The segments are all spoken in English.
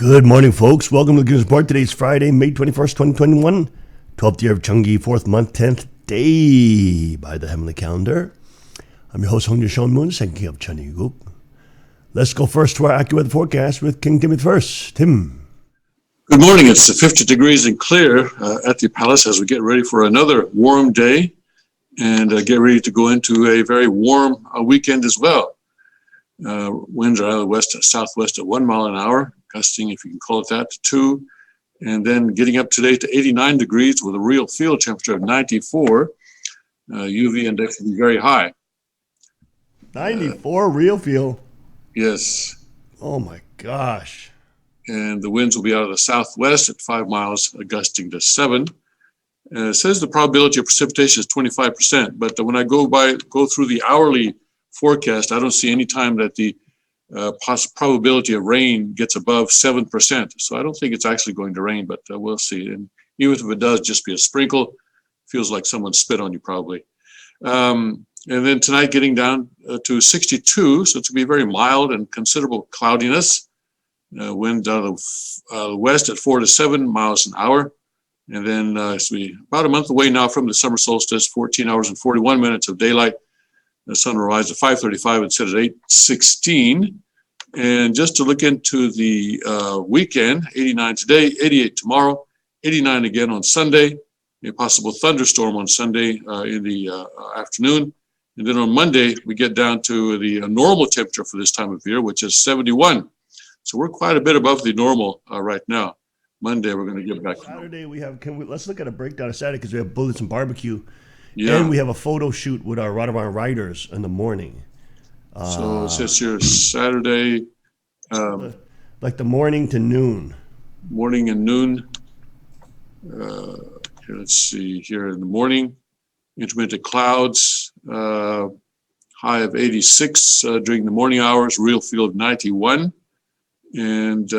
Good morning, folks. Welcome to the News Report. Today's Friday, May 21st, 2021, 12th year of Chungi, 4th month, 10th day by the heavenly calendar. I'm your host, Hong Sean Moon, second king of Chaniguk. Let's go first to our AccuWeather forecast with King Tim first. Tim. Good morning. It's 50 degrees and clear at the palace as we get ready for another warm day and get ready to go into a very warm weekend as well. Winds are out of the west to southwest at 1 mile an hour, gusting, if you can call it that, to 2. And then getting up today to 89 degrees with a real field temperature of 94. UV index will be very high. 94 real feel. Yes. Oh my gosh. And the winds will be out of the southwest at 5 miles, gusting to 7. It says the probability of precipitation is 25%, but when I go through the hourly forecast, I don't see any time that the probability of rain gets above 7%. So I don't think it's actually going to rain, but we'll see. And even if it does, just be a sprinkle. Feels like someone spit on you probably. And then tonight getting down to 62, so it's going to be very mild and considerable cloudiness. Wind out of the west at 4 to 7 miles an hour. And then it's about a month away now from the summer solstice, 14 hours and 41 minutes of daylight. The sun will rise at 5:35 instead of 8:16. And just to look into the weekend, 89 today, 88 tomorrow, 89 again on Sunday, a possible thunderstorm on Sunday in the afternoon. And then on Monday, we get down to the normal temperature for this time of year, which is 71. So we're quite a bit above the normal right now. Monday, we're going to get back. Saturday, let's look at a breakdown of Saturday because we have bullets and barbecue. Yeah. And we have a photo shoot with our Radhavan riders in the morning. So it says here Saturday. Like the morning to noon. Morning and noon. Here, let's see here in the morning. Intermittent clouds. High of 86 during the morning hours. Real feel of 91. And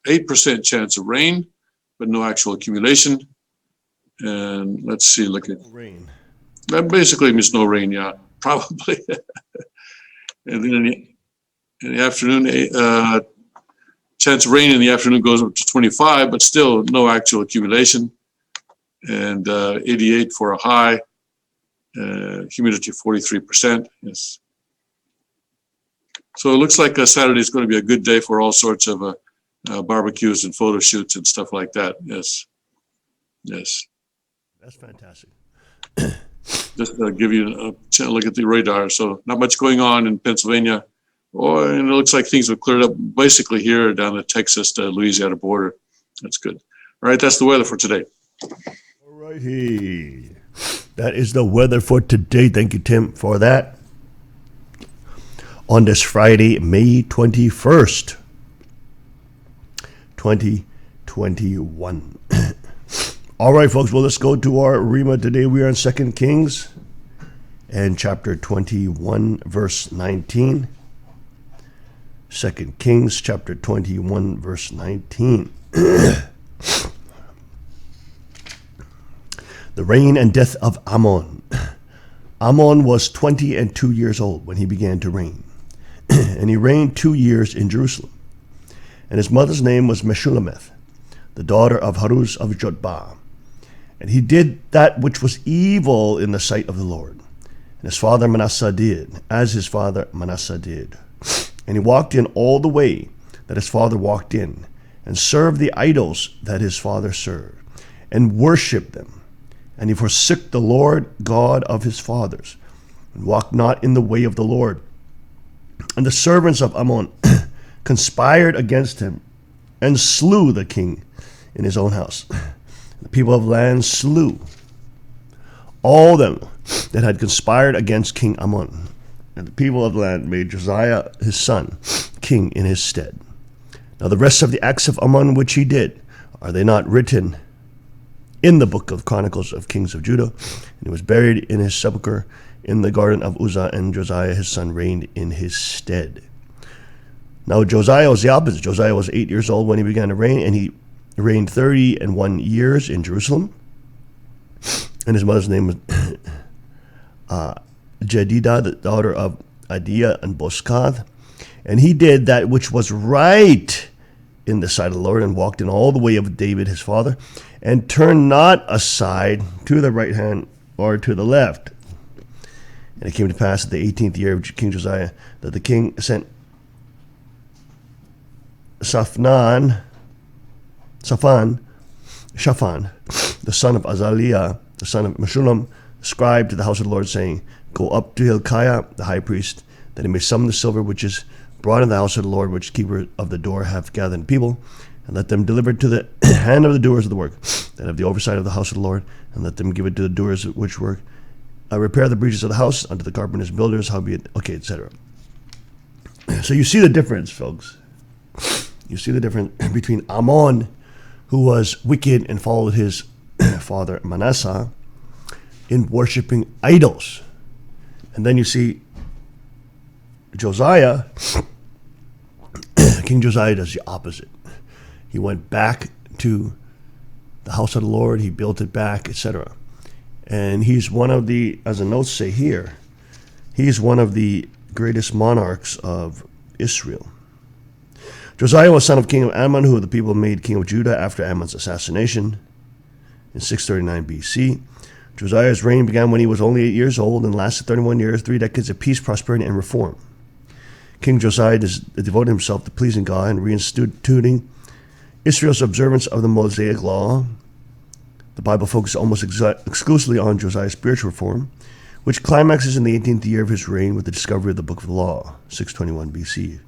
8% chance of rain, but no actual accumulation. And let's see, look at rain. That basically means no rain, yeah, probably. And then in the afternoon, chance of rain in the afternoon goes up to 25, but still no actual accumulation. And 88 for a high, humidity 43%. Yes. So it looks like Saturday is going to be a good day for all sorts of barbecues and photo shoots and stuff like that. Yes. Yes. That's fantastic. Just to give you a look at the radar. So not much going on in Pennsylvania. And it looks like things have cleared up basically here down the Texas to Louisiana border. That's good. All right, that's the weather for today. All righty. That is the weather for today. Thank you, Tim, for that. On this Friday, May 21st, 2021. All right, folks, well, let's go to our Rima today. We are in 2 Kings and chapter 21, verse 19. 2 Kings, chapter 21, verse 19. The reign and death of Ammon. Ammon was 22 years old when he began to reign, and he reigned 2 years in Jerusalem. And his mother's name was Meshullemeth, the daughter of Haruz of Jotbah. And he did that which was evil in the sight of the Lord. And his father Manasseh did, as his father Manasseh did. And he walked in all the way that his father walked in, and served the idols that his father served, and worshipped them. And he forsook the Lord God of his fathers, and walked not in the way of the Lord. And the servants of Ammon conspired against him, and slew the king in his own house. The people of the land slew all them that had conspired against King Ammon. And the people of the land made Josiah his son king in his stead. Now the rest of the acts of Ammon which he did, are they not written in the book of Chronicles of Kings of Judah? And he was buried in his sepulchre in the garden of Uzzah, and Josiah his son reigned in his stead. Now Josiah was the opposite. Josiah was 8 years old when he began to reign, and he reigned 31 years in Jerusalem. And his mother's name was Jedidah, the daughter of Adiah and Boskath. And he did that which was right in the sight of the Lord, and walked in all the way of David his father, and turned not aside to the right hand or to the left. And it came to pass in the 18th year of King Josiah that the king sent Shaphan, the son of Azaliah, the son of Meshullam, scribe, to the house of the Lord, saying, Go up to Hilkiah the high priest, that he may summon the silver which is brought in the house of the Lord, which keeper of the door have gathered the people, and let them deliver it to the hand of the doers of the work, that have the oversight of the house of the Lord, and let them give it to the doers which work. Repair the breaches of the house unto the carpenters, builders, howbeit, okay, etc. So you see the difference, folks. You see the difference between Amon, who was wicked and followed his father Manasseh in worshiping idols. And then you see Josiah. King Josiah does the opposite. He went back to the house of the Lord, he built it back, etc. And he's one of the, as the notes say here, he's one of the greatest monarchs of Israel. Josiah was son of King of Ammon, who the people made king of Judah after Ammon's assassination in 639 BC. Josiah's reign began when he was only 8 years old and lasted 31 years, 3 decades of peace, prosperity, and reform. King Josiah devoted himself to pleasing God and reinstituting Israel's observance of the Mosaic law. The Bible focuses almost exclusively on Josiah's spiritual reform, which climaxes in the 18th year of his reign with the discovery of the Book of the Law, 621 BC.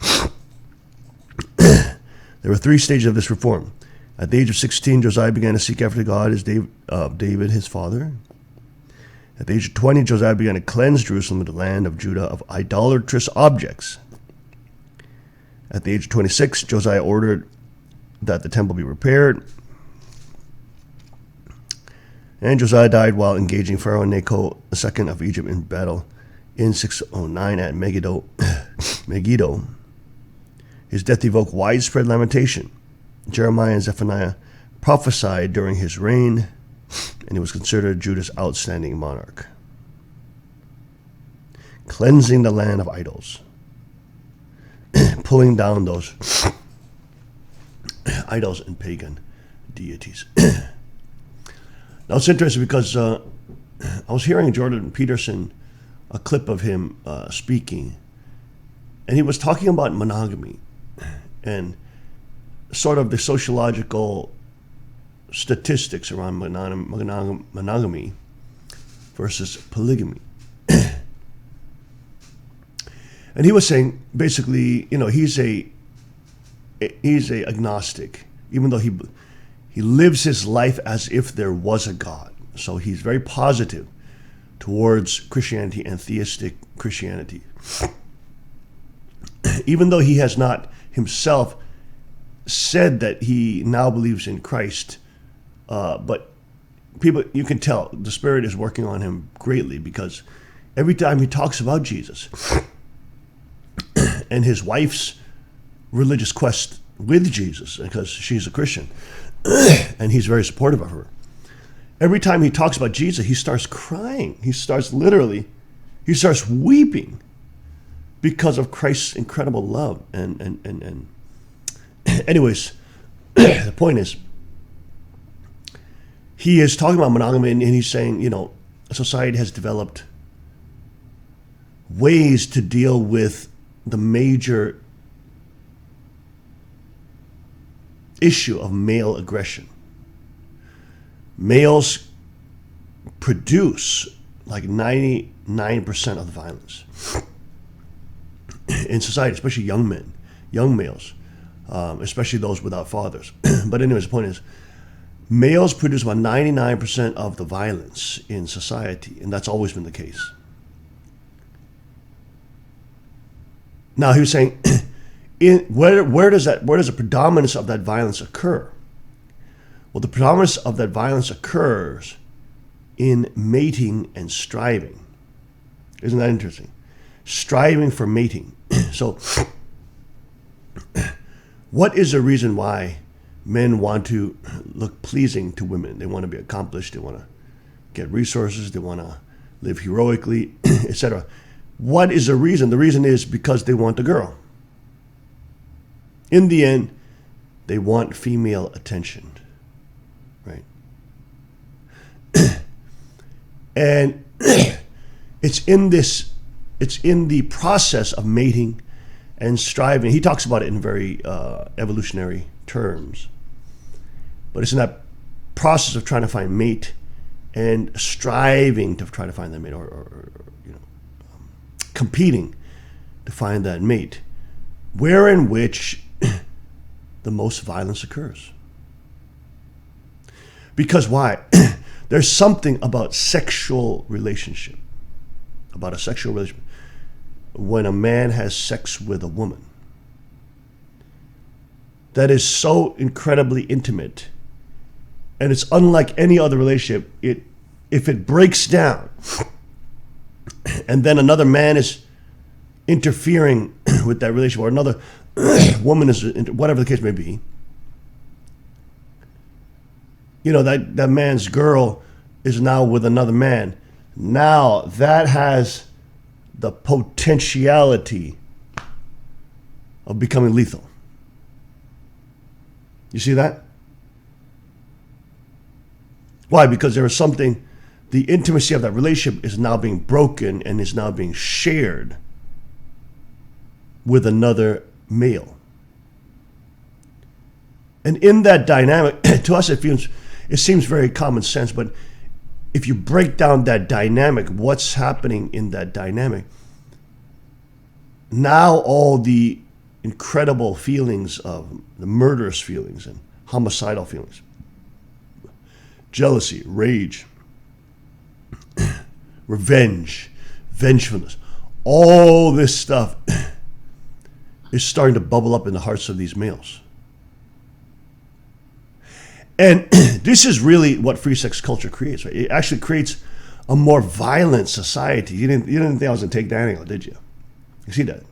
There were 3 stages of this reform. At the age of 16, Josiah began to seek after God as David, his father. At the age of 20, Josiah began to cleanse Jerusalem and the land of Judah of idolatrous objects. At the age of 26, Josiah ordered that the temple be repaired. And Josiah died while engaging Pharaoh Necho II of Egypt in battle in 609 at Megiddo. His death evoked widespread lamentation. Jeremiah and Zephaniah prophesied during his reign, and he was considered Judah's outstanding monarch, cleansing the land of idols, pulling down those idols and pagan deities. Now it's interesting because I was hearing Jordan Peterson, a clip of him speaking, and he was talking about monogamy and sort of the sociological statistics around monogamy versus polygamy. And he was saying, basically, he's a agnostic, even though he lives his life as if there was a God. So he's very positive towards Christianity and theistic Christianity. Even though he has not himself said that he now believes in Christ, but people, you can tell the Spirit is working on him greatly, because every time he talks about Jesus and his wife's religious quest with Jesus, because she's a Christian, and he's very supportive of her. Every time he talks about Jesus, he starts crying. He starts weeping because of Christ's incredible love. And anyways, the point is, he is talking about monogamy, and he's saying, society has developed ways to deal with the major issue of male aggression. Males produce like 99% of the violence in society, especially young men, young males, especially those without fathers. But anyways, the point is, males produce about 99% of the violence in society, and that's always been the case. Now, he was saying, where does the predominance of that violence occur? Well, the predominance of that violence occurs in mating and striving. Isn't that interesting? Striving for mating. So, what is the reason why men want to look pleasing to women? They want to be accomplished, they want to get resources, they want to live heroically, etc. What is the reason? The reason is because they want the girl. In the end, they want female attention, right? And it's in the process of mating and striving. He talks about it in very evolutionary terms, but it's in that process of trying to find mate and striving to try to find that mate, or competing to find that mate, where in which the most violence occurs. Because why? There's something about a sexual relationship, when a man has sex with a woman, that is so incredibly intimate, and it's unlike any other relationship. If it breaks down, and then another man is interfering with that relationship, or another woman is, whatever the case may be, that man's girl is now with another man. Now that has the potentiality of becoming lethal. You see that? Why? Because there is something, the intimacy of that relationship is now being broken and is now being shared with another male. And in that dynamic, to us it seems very common sense, but if you break down that dynamic, what's happening in that dynamic? Now all the incredible feelings of the murderous feelings and homicidal feelings, jealousy, rage, revenge, vengefulness, all this stuff is starting to bubble up in the hearts of these males. And this is really what free sex culture creates, right? It actually creates a more violent society. You didn't think I was gonna take that angle, did you? You see that?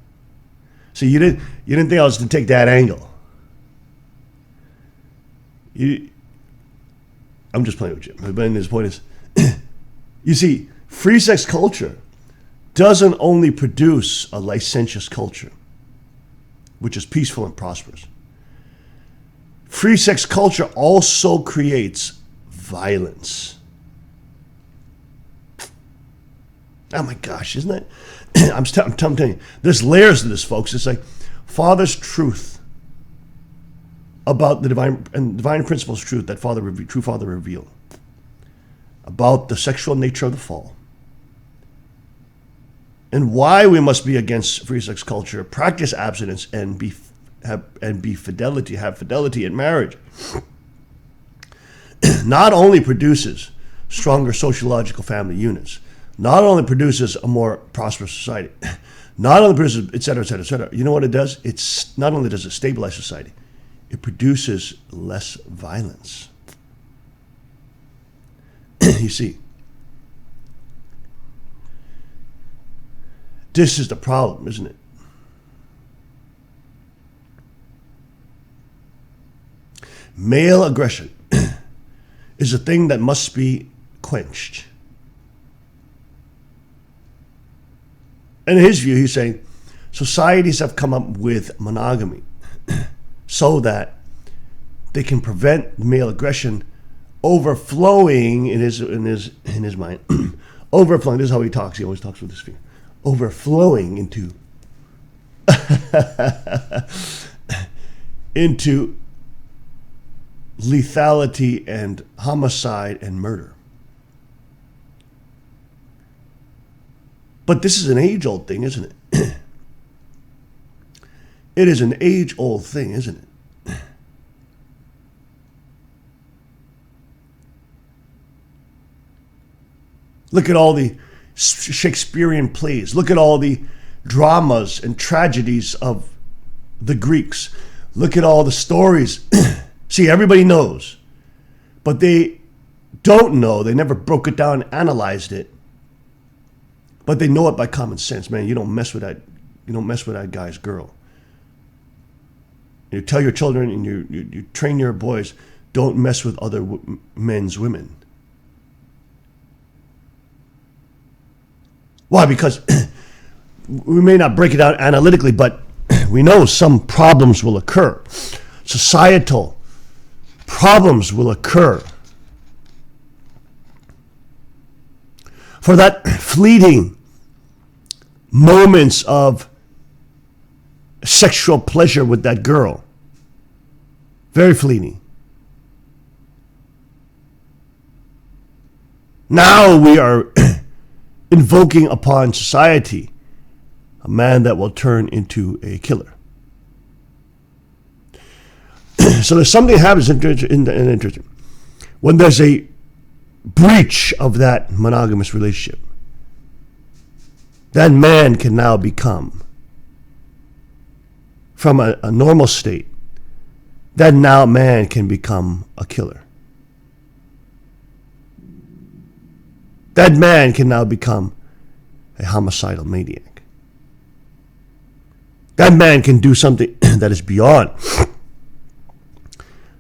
So you didn't think I was gonna take that angle. I'm just playing with you. But his point is, you see, free sex culture doesn't only produce a licentious culture, which is peaceful and prosperous. Free sex culture also creates violence. Oh my gosh, isn't it? I'm telling you, there's layers to this, folks. It's like Father's truth about the divine principles truth that true Father revealed about the sexual nature of the fall, and why we must be against free sex culture, practice abstinence, and have fidelity in marriage. Not only produces stronger sociological family units, not only produces a more prosperous society, not only produces, et cetera, et cetera, et cetera. You know what it does? It's not only does it stabilize society, it produces less violence. You see, this is the problem, isn't it? Male aggression is a thing that must be quenched. And in his view, he's saying societies have come up with monogamy so that they can prevent male aggression overflowing in his mind. Overflowing. This is how he talks. He always talks with this fear. Overflowing into lethality and homicide and murder. But this is an age-old thing, isn't it? It is an age-old thing, isn't it? Look at all the Shakespearean plays. Look at all the dramas and tragedies of the Greeks. Look at all the stories. See, everybody knows, but they don't know. They never broke it down and analyzed it. But they know it by common sense. Man, you don't mess with that. You don't mess with that guy's girl. You tell your children and you train your boys, don't mess with other men's women. Why? Because we may not break it out analytically, but we know some problems will occur. Societal problems will occur. For that fleeting moments of sexual pleasure with that girl. Very fleeting. Now we are invoking upon society a man that will turn into a killer. So there's something that happens in interesting. When there's a breach of that monogamous relationship, that man can now become, from a normal state, that now man can become a killer. That man can now become a homicidal maniac. That man can do something that is beyond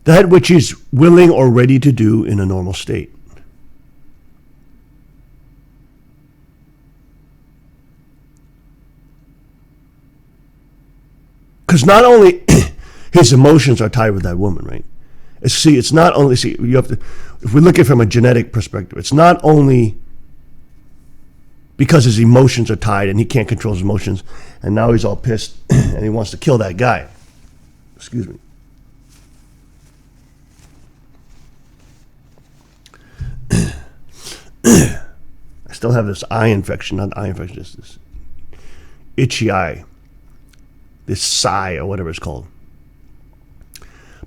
that which he's willing or ready to do in a normal state. Because not only his emotions are tied with that woman, right? It's not only, you have to, if we look at it from a genetic perspective, it's not only because his emotions are tied and he can't control his emotions, and now he's all pissed and he wants to kill that guy. Excuse me. I still have this eye infection, not eye infection, just this itchy eye. This sigh or whatever it's called.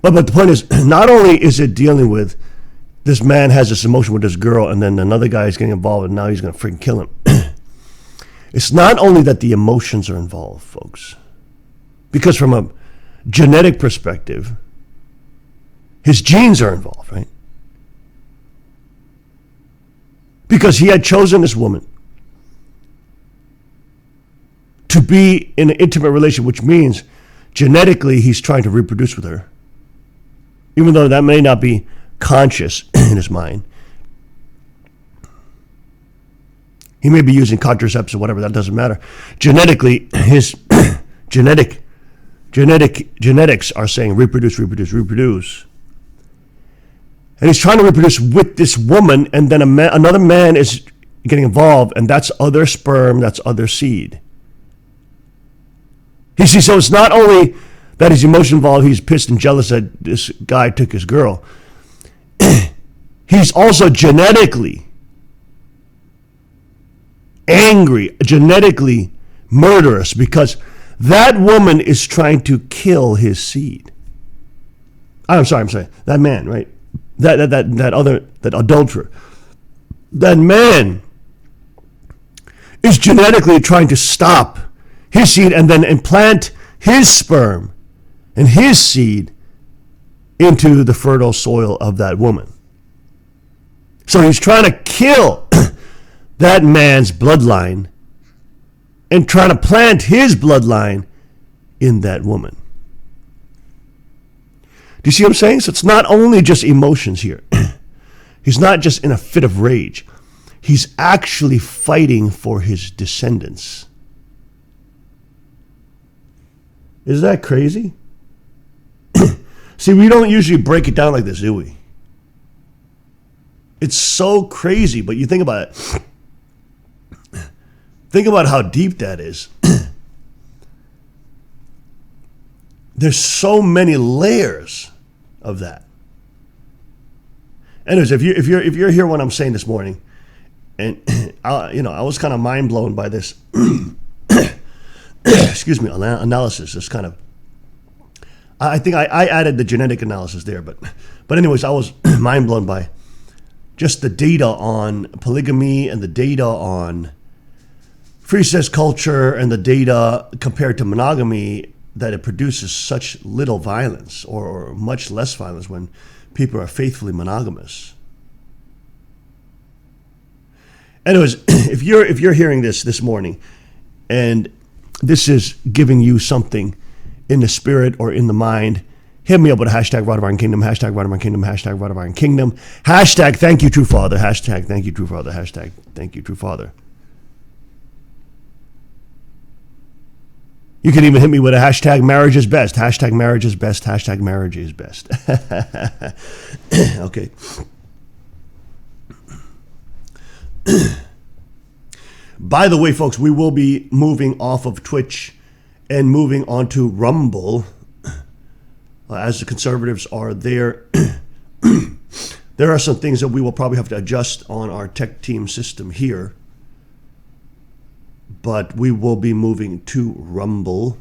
But the point is, not only is it dealing with this man has this emotion with this girl and then another guy is getting involved and now he's going to freaking kill him. It's not only that the emotions are involved, folks. Because from a genetic perspective, his genes are involved, right? Because he had chosen this woman to be in an intimate relationship, which means genetically he's trying to reproduce with her. Even though that may not be conscious in his mind. He may be using contraceptives or whatever, that doesn't matter. Genetically, his genetics are saying reproduce. And he's trying to reproduce with this woman, and then another man is getting involved, and that's other sperm, that's other seed. You see, so it's not only that his emotion involved, he's pissed and jealous that this guy took his girl. He's also genetically angry, genetically murderous, because that woman is trying to kill his seed. I'm sorry, that man, right? That adulterer. That man is genetically trying to stop his seed and then implant his sperm and his seed into the fertile soil of that woman. So he's trying to kill that man's bloodline and trying to plant his bloodline in that woman. Do you see what I'm saying? So it's not only just emotions here. He's not just in a fit of rage. He's actually fighting for his descendants. Is that crazy? See, we don't usually break it down like this, do we? It's so crazy, but you think about it. Think about how deep that is. There's so many layers of that. Anyways, if you're here when I'm saying this morning, and I was kind of mind blown by this. Excuse me, analysis. This kind of, I think I added the genetic analysis there, but anyways, I was mind blown by just the data on polygamy and the data on free sex culture and the data compared to monogamy, that it produces such little violence or much less violence when people are faithfully monogamous. Anyways, if you're hearing this morning and this is giving you something in the spirit or in the mind, hit me up with a hashtag Rod of Iron Kingdom, hashtag Rod of Iron Kingdom, hashtag Rod of Iron Kingdom, hashtag Thank You True Father, hashtag Thank You True Father, hashtag Thank You True Father. You can even hit me with a hashtag marriage is best. Hashtag marriage is best. Hashtag marriage is best. Okay. By the way, folks, we will be moving off of Twitch and moving on to Rumble. As the conservatives are there, there are some things that we will probably have to adjust on our tech team system here. But we will be moving to Rumble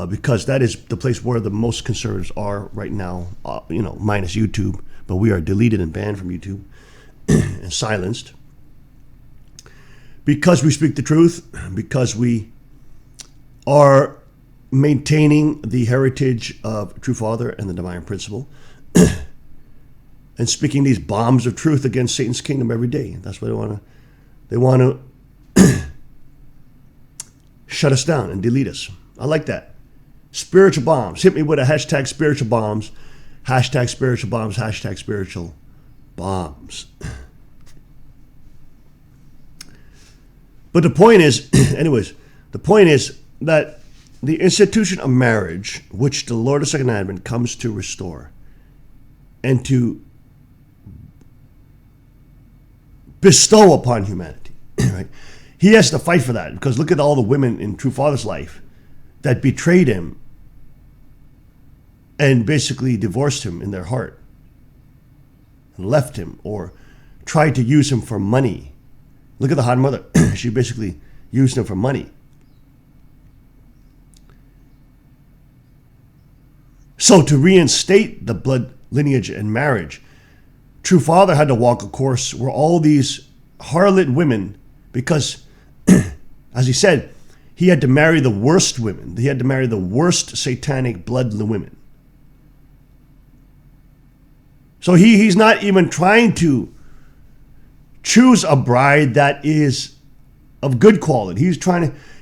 because that is the place where the most conservatives are right now, minus YouTube. But we are deleted and banned from YouTube and silenced because we speak the truth, because we are maintaining the heritage of True Father and the Divine Principle and speaking these bombs of truth against Satan's kingdom every day. That's what they want to shut us down and delete us. I like that. Spiritual bombs. Hit me with a hashtag spiritual bombs. Hashtag spiritual bombs. Hashtag spiritual bombs. But the point is, the point is that the institution of marriage, which the Lord of Second Advent comes to restore and to bestow upon humanity, right? He has to fight for that because look at all the women in True Father's life that betrayed him and basically divorced him in their heart and left him or tried to use him for money. Look at the hot mother. She basically used him for money. So to reinstate the blood lineage and marriage, True Father had to walk a course where all these harlot women, because as he said, he had to marry the worst women. He had to marry the worst satanic blood women. So he's not even trying to choose a bride that is of good quality.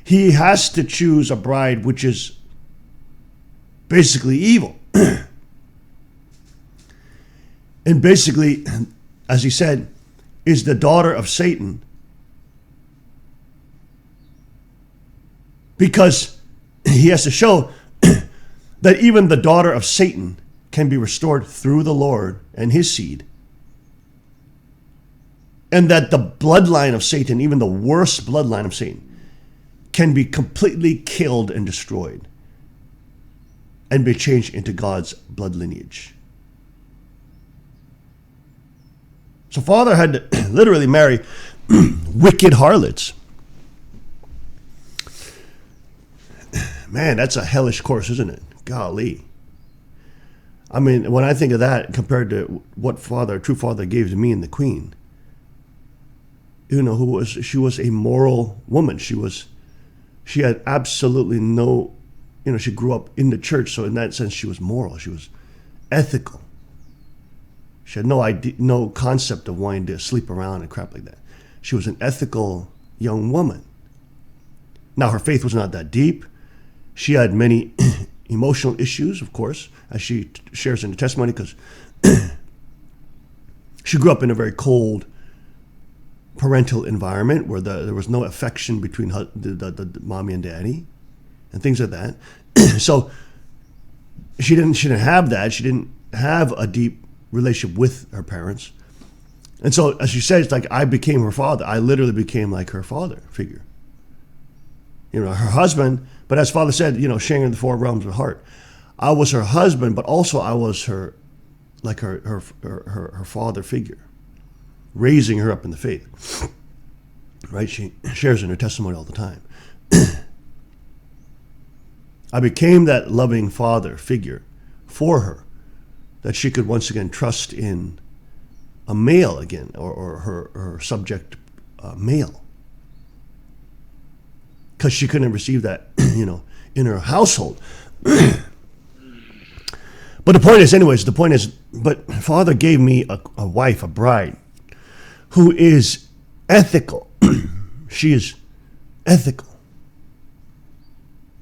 He has to choose a bride which is basically evil. And basically, as he said, is the daughter of Satan. Because he has to show that even the daughter of Satan can be restored through the Lord and his seed. And that the bloodline of Satan, even the worst bloodline of Satan, can be completely killed and destroyed and be changed into God's blood lineage. So Father had to literally marry wicked harlots. Man, that's a hellish course, isn't it? Golly. I mean, when I think of that compared to what True Father gave to me and the Queen, she was a moral woman. She had absolutely no, she grew up in the church, so in that sense she was moral. She was ethical. She had no idea, no concept of wanting to sleep around and crap like that. She was an ethical young woman. Now, her faith was not that deep. She had many emotional issues, of course, as she shares in the testimony, because she grew up in a very cold parental environment where there was no affection between the mommy and daddy and things like that. So she didn't have that. She didn't have a deep relationship with her parents. And so, as she said, it's like I became her father. I literally became like her father figure. Her husband, but as Father said, sharing in the four realms of the heart. I was her husband, but also I was her father figure, raising her up in the faith. Right? She shares in her testimony all the time. I became that loving father figure for her, that she could once again trust in a male again, or her subject male. Because she couldn't receive that, in her household. But the point is, but Father gave me a wife, a bride, who is ethical. She is ethical,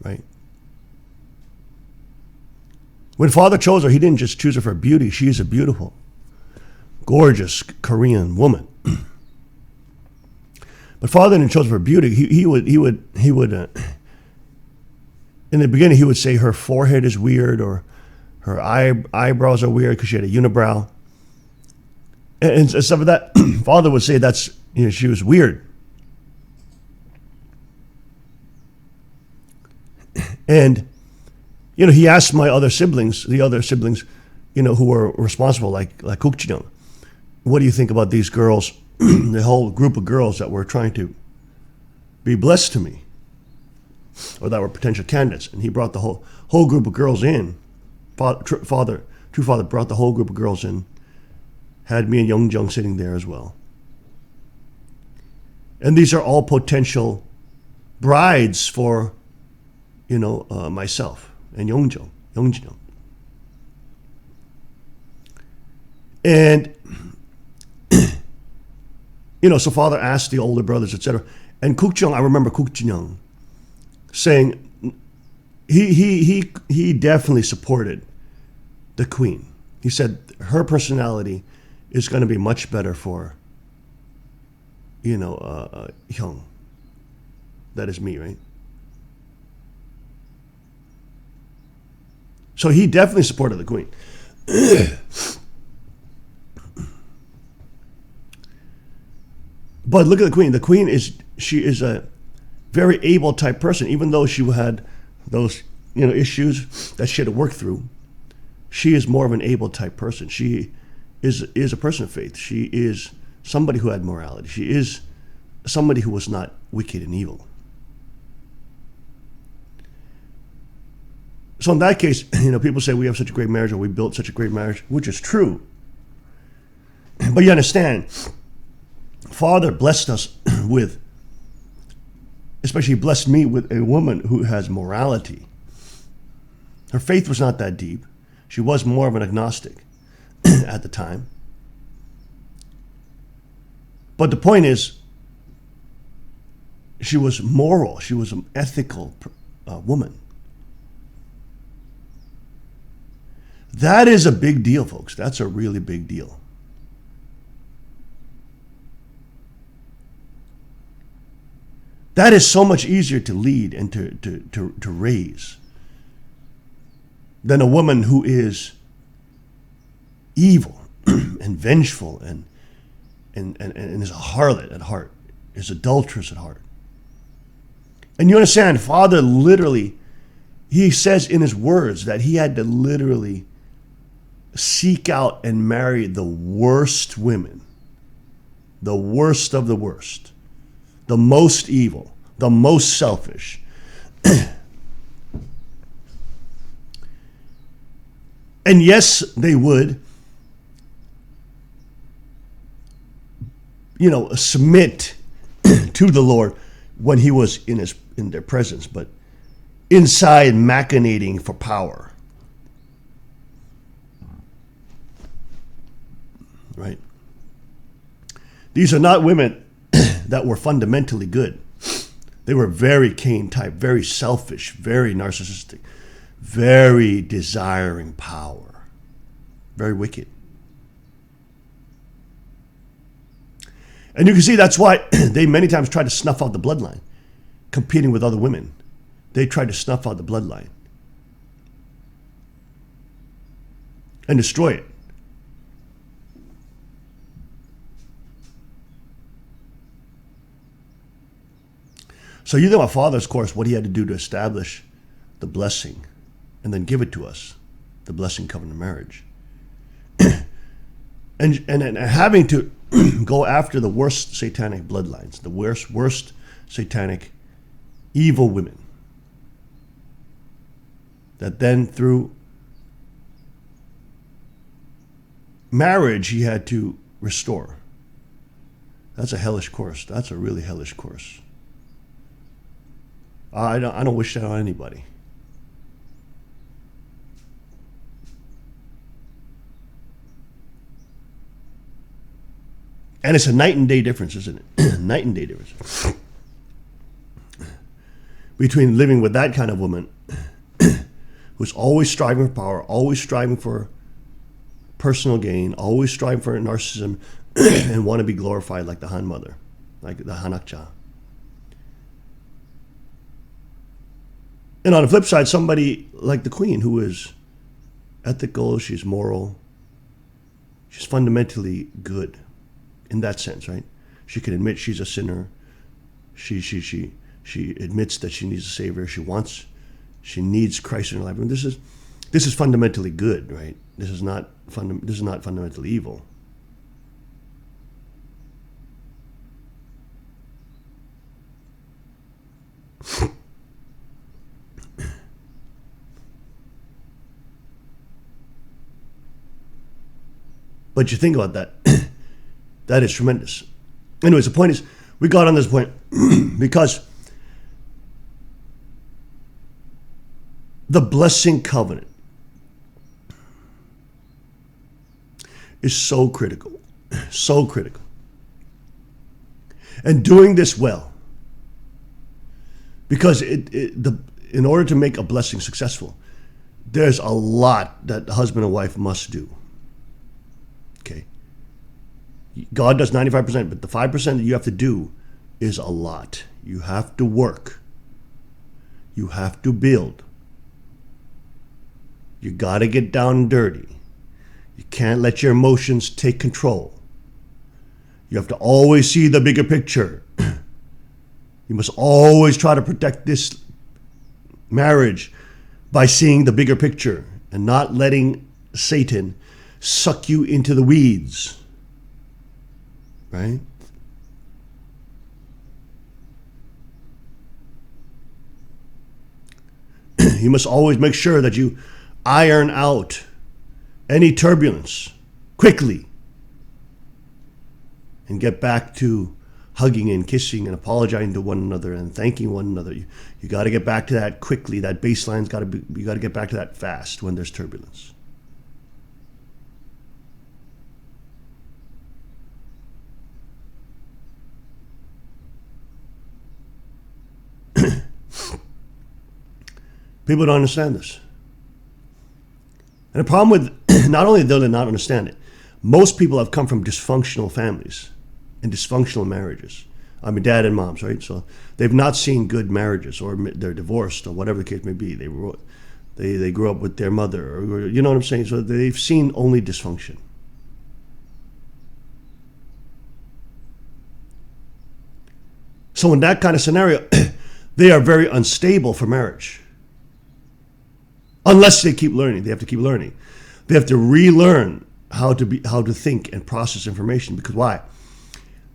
right? When Father chose her, he didn't just choose her for beauty. She is a beautiful, gorgeous Korean woman. But Father didn't choose her for beauty. He would in the beginning, he would say her forehead is weird or her eyebrows are weird because she had a unibrow. And stuff like that. Father would say that's, she was weird. And, he asked the other siblings, who were responsible, like Kukchinyoung, what do you think about these girls, the whole group of girls that were trying to be blessed to me, or that were potential candidates? And he brought the whole group of girls in. True Father brought the whole group of girls in, had me and Youngjung sitting there as well. And these are all potential brides for, myself and Youngjung. And, so Father asked the older brothers, etc. And Kukchinyoung, I remember Kukchinyoung saying he definitely supported the queen. He said her personality is going to be much better for, Hyung. That is me, right? So he definitely supported the queen. But look at the queen. The queen she is a very able type person, even though she had those, issues that she had to work through. She is more of an able type person. She is a person of faith. She is somebody who had morality. She is somebody who was not wicked and evil. So in that case, people say we have such a great marriage, or we built such a great marriage, which is true. But you understand, Father blessed us with, especially blessed me with a woman who has morality. Her faith was not that deep. She was more of an agnostic at the time. But the point is, she was moral. She was an ethical woman. That is a big deal, folks. That's a really big deal. That is so much easier to lead and to raise than a woman who is evil and vengeful and is a harlot at heart, is adulterous at heart. And you understand, Father literally, he says in his words that he had to literally seek out and marry the worst women, the worst of the worst, the most evil, the most selfish. And yes, they would, submit to the Lord when he was in their presence, but inside machinating for power. Right? These are not women that were fundamentally good. They were very Cain type, very selfish, very narcissistic, very desiring power, very wicked. And you can see that's why they many times try to snuff out the bloodline, competing with other women. They try to snuff out the bloodline and destroy it. So you know, my Father's course, what he had to do to establish the blessing and then give it to us, the blessing covenant marriage. and having to go after the worst satanic bloodlines, the worst satanic evil women, that then through marriage he had to restore. That's a hellish course. That's a really hellish course. I don't wish that on anybody. And it's a night and day difference, isn't it? Night and day difference. Between living with that kind of woman who's always striving for power, always striving for personal gain, always striving for narcissism, and want to be glorified like the Han mother, like the Hanakcha. And on the flip side, somebody like the queen, who is ethical, she's moral, she's fundamentally good in that sense, right? She can admit she's a sinner. She admits that she needs a savior. She needs Christ in her life. I mean, this is fundamentally good, right? This is not fundamentally evil. But you think about that, that is tremendous. Anyways, the point is, we got on this point because the blessing covenant is so critical, so critical. And doing this well, because in order to make a blessing successful, there's a lot that the husband and wife must do. Okay. God does 95%, but the 5% that you have to do is a lot. You have to work. You have to build. You got to get down and dirty. You can't let your emotions take control. You have to always see the bigger picture. You must always try to protect this marriage by seeing the bigger picture and not letting Satan suck you into the weeds. Right? You must always make sure that you iron out any turbulence quickly and get back to hugging and kissing and apologizing to one another and thanking one another. You got to get back to that quickly. That baseline's got to be, you got to get back to that fast when there's turbulence. People don't understand this. And the problem with, not only do they not understand it, most people have come from dysfunctional families and dysfunctional marriages. I mean, dad and moms, right? So they've not seen good marriages, or they're divorced, or whatever the case may be. They grew up with their mother, or you know what I'm saying? So they've seen only dysfunction. So in that kind of scenario, they are very unstable for marriage. Unless they keep learning. They have to keep learning. They have to relearn how to think and process information. Because why?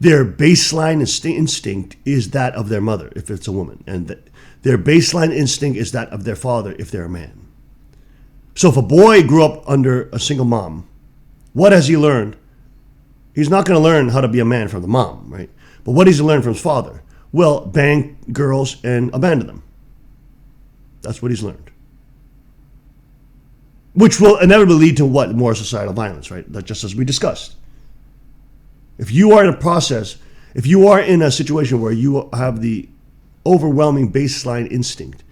Their baseline instinct is that of their mother, if it's a woman. And their baseline instinct is that of their father, if they're a man. So if a boy grew up under a single mom, what has he learned? He's not going to learn how to be a man from the mom, right? But what does he learn from his father? Well, bang girls and abandon them. That's what he's learned. Which will inevitably lead to what? More societal violence, right? That just as we discussed. If you are in a process, if you are in a situation where you have the overwhelming baseline instinct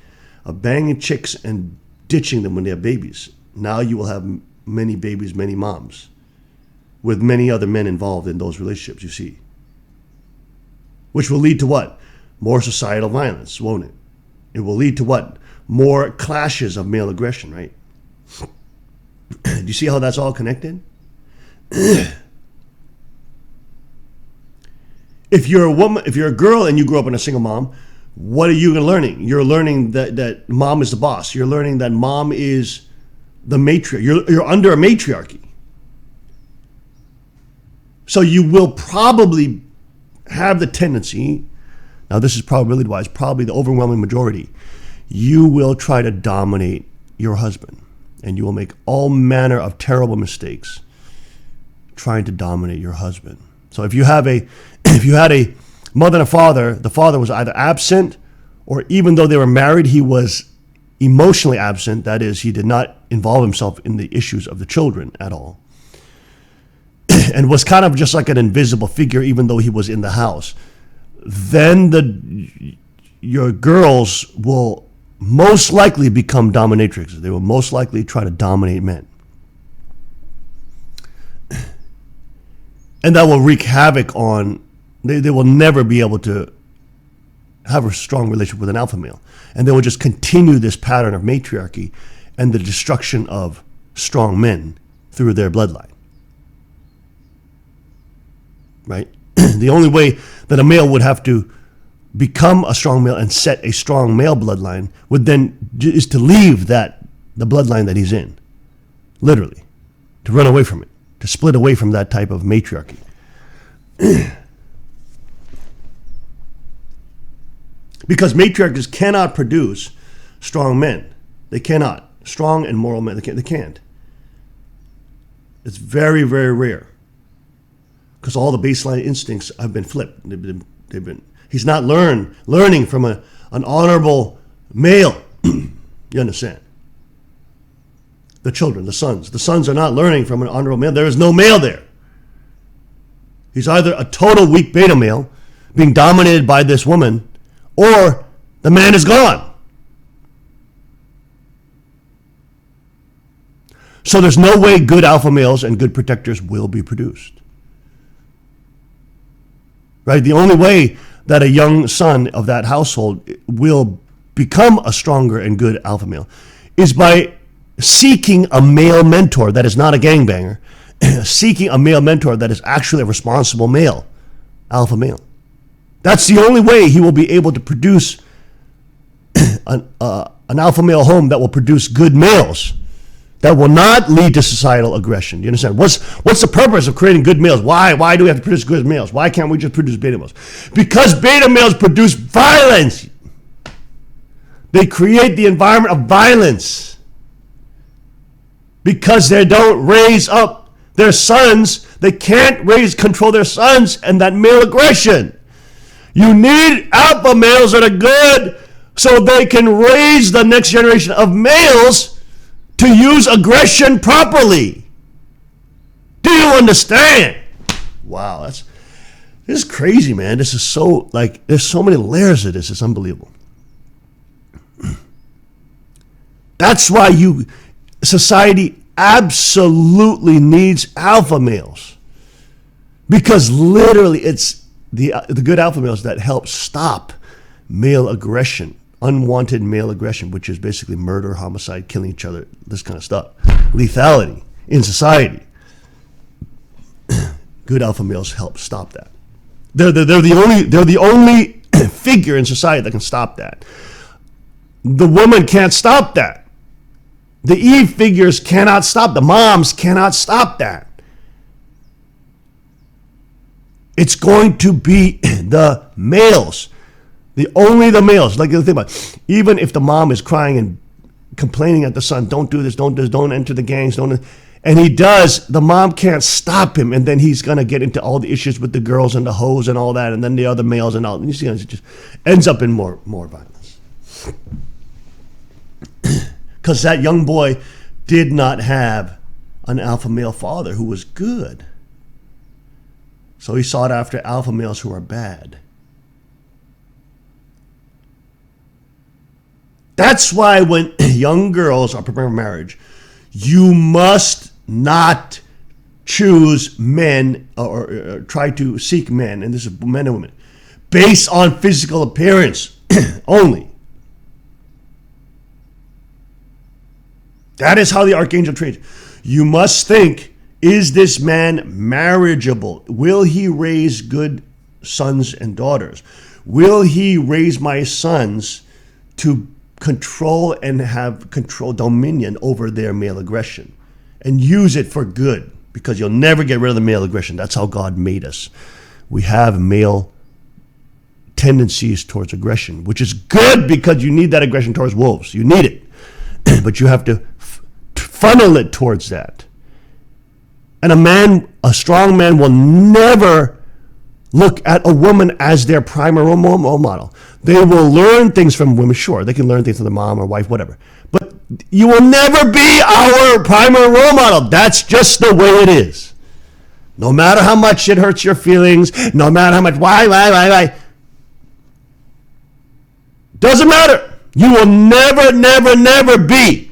of banging chicks and ditching them when they have babies, now you will have many babies, many moms, with many other men involved in those relationships, you see. Which will lead to what? More societal violence, won't it? It will lead to what? More clashes of male aggression, right? Do you see how that's all connected? If you're a woman, if you're a girl and you grew up in a single mom, what are you learning? You're learning that mom is the boss. You're learning that mom is the matriarch. You're under a matriarchy. So you will probably have the tendency, now this is probability-wise, probably the overwhelming majority, you will try to dominate your husband. And you will make all manner of terrible mistakes trying to dominate your husband. So if you had a mother and a father, the father was either absent, or even though they were married, he was emotionally absent. That is, he did not involve himself in the issues of the children at all. And was kind of just like an invisible figure, even though he was in the house. Then your girls will most likely become dominatrixes. They will most likely try to dominate men. And that will wreak havoc on, they will never be able to have a strong relationship with an alpha male. And they will just continue this pattern of matriarchy and the destruction of strong men through their bloodline. Right? The only way that a male would have to become a strong male and set a strong male bloodline would then is to leave the bloodline that he's in, literally, to run away from it, to split away from that type of matriarchy. Because matriarchs cannot produce strong men. They cannot. Strong and moral men, they can't. It's very, very rare. Because all the baseline instincts have been flipped. He's not learning from an honorable male. You understand? The children, the sons are not learning from an honorable male. There is no male there. He's either a total weak beta male being dominated by this woman, or the man is gone. So there's no way good alpha males and good protectors will be produced. Right? The only way that a young son of that household will become a stronger and good alpha male is by seeking a male mentor that is not a gangbanger, seeking a male mentor that is actually a responsible male, alpha male. That's the only way he will be able to produce an alpha male home that will produce good males, that will not lead to societal aggression. Do you understand? What's the purpose of creating good males? Why do we have to produce good males? Why can't we just produce beta males? Because beta males produce violence. They create the environment of violence. Because they don't raise up their sons, they can't control their sons and that male aggression. You need alpha males that are good so they can raise the next generation of males to use aggression properly. Do you understand? Wow, this is crazy, man. This is so, there's so many layers of this. It's unbelievable. That's why society absolutely needs alpha males. Because literally it's the good alpha males that help stop male aggression, unwanted male aggression, which is basically murder, homicide, killing each other, this kind of stuff. Lethality in society. Good alpha males help stop that. They're the only figure in society that can stop that. The woman can't stop that. The Eve figures cannot stop. The moms cannot stop that. It's going to be the males. Only the males. Like the thing about it, even if the mom is crying and complaining at the son, don't do this, don't enter the gangs, and he does, the mom can't stop him, and then he's gonna get into all the issues with the girls and the hoes and all that, and then the other males and all. And you see, it just ends up in more violence. Because that young boy did not have an alpha male father who was good. So he sought after alpha males who are bad. That's why when young girls are preparing for marriage, you must not choose men or try to seek men, and this is men and women, based on physical appearance only. That is how the archangel trains. You must think, is this man marriageable? Will he raise good sons and daughters? Will he raise my sons to control and have dominion over their male aggression and use it for good? Because you'll never get rid of the male aggression. That's how God made us. We have male tendencies towards aggression, which is good because you need that aggression towards wolves. You need it. But you have to funnel it towards that. And a strong man will never look at a woman as their primary role model. They will learn things from women, sure. They can learn things from their mom or wife, whatever. But you will never be our primary role model. That's just the way it is. No matter how much it hurts your feelings, no matter how much, why. Doesn't matter. You will never be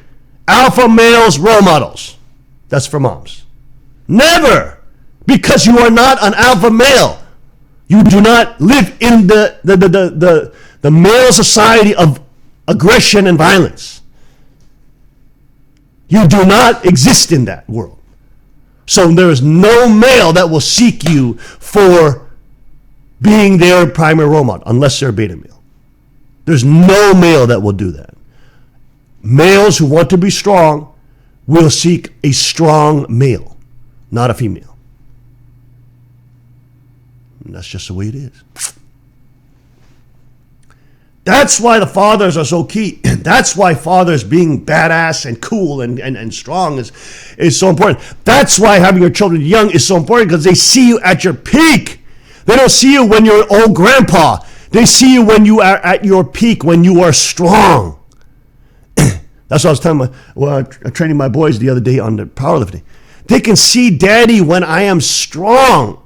alpha males' role models. That's for moms. Never. Because you are not an alpha male. You do not live in the the male society of aggression and violence. You do not exist in that world. So there is no male that will seek you for being their primary role model unless they're a beta male. There's no male that will do that. Males who want to be strong will seek a strong male, not a female. And that's just the way it is. That's why the fathers are so key. That's why fathers being badass and cool and strong is so important. That's why having your children young is so important, because they see you at your peak. They don't see you when you're an old grandpa. They see you when you are at your peak, when you are strong. That's what I was telling training my boys the other day on the powerlifting. They can see daddy when I am strong.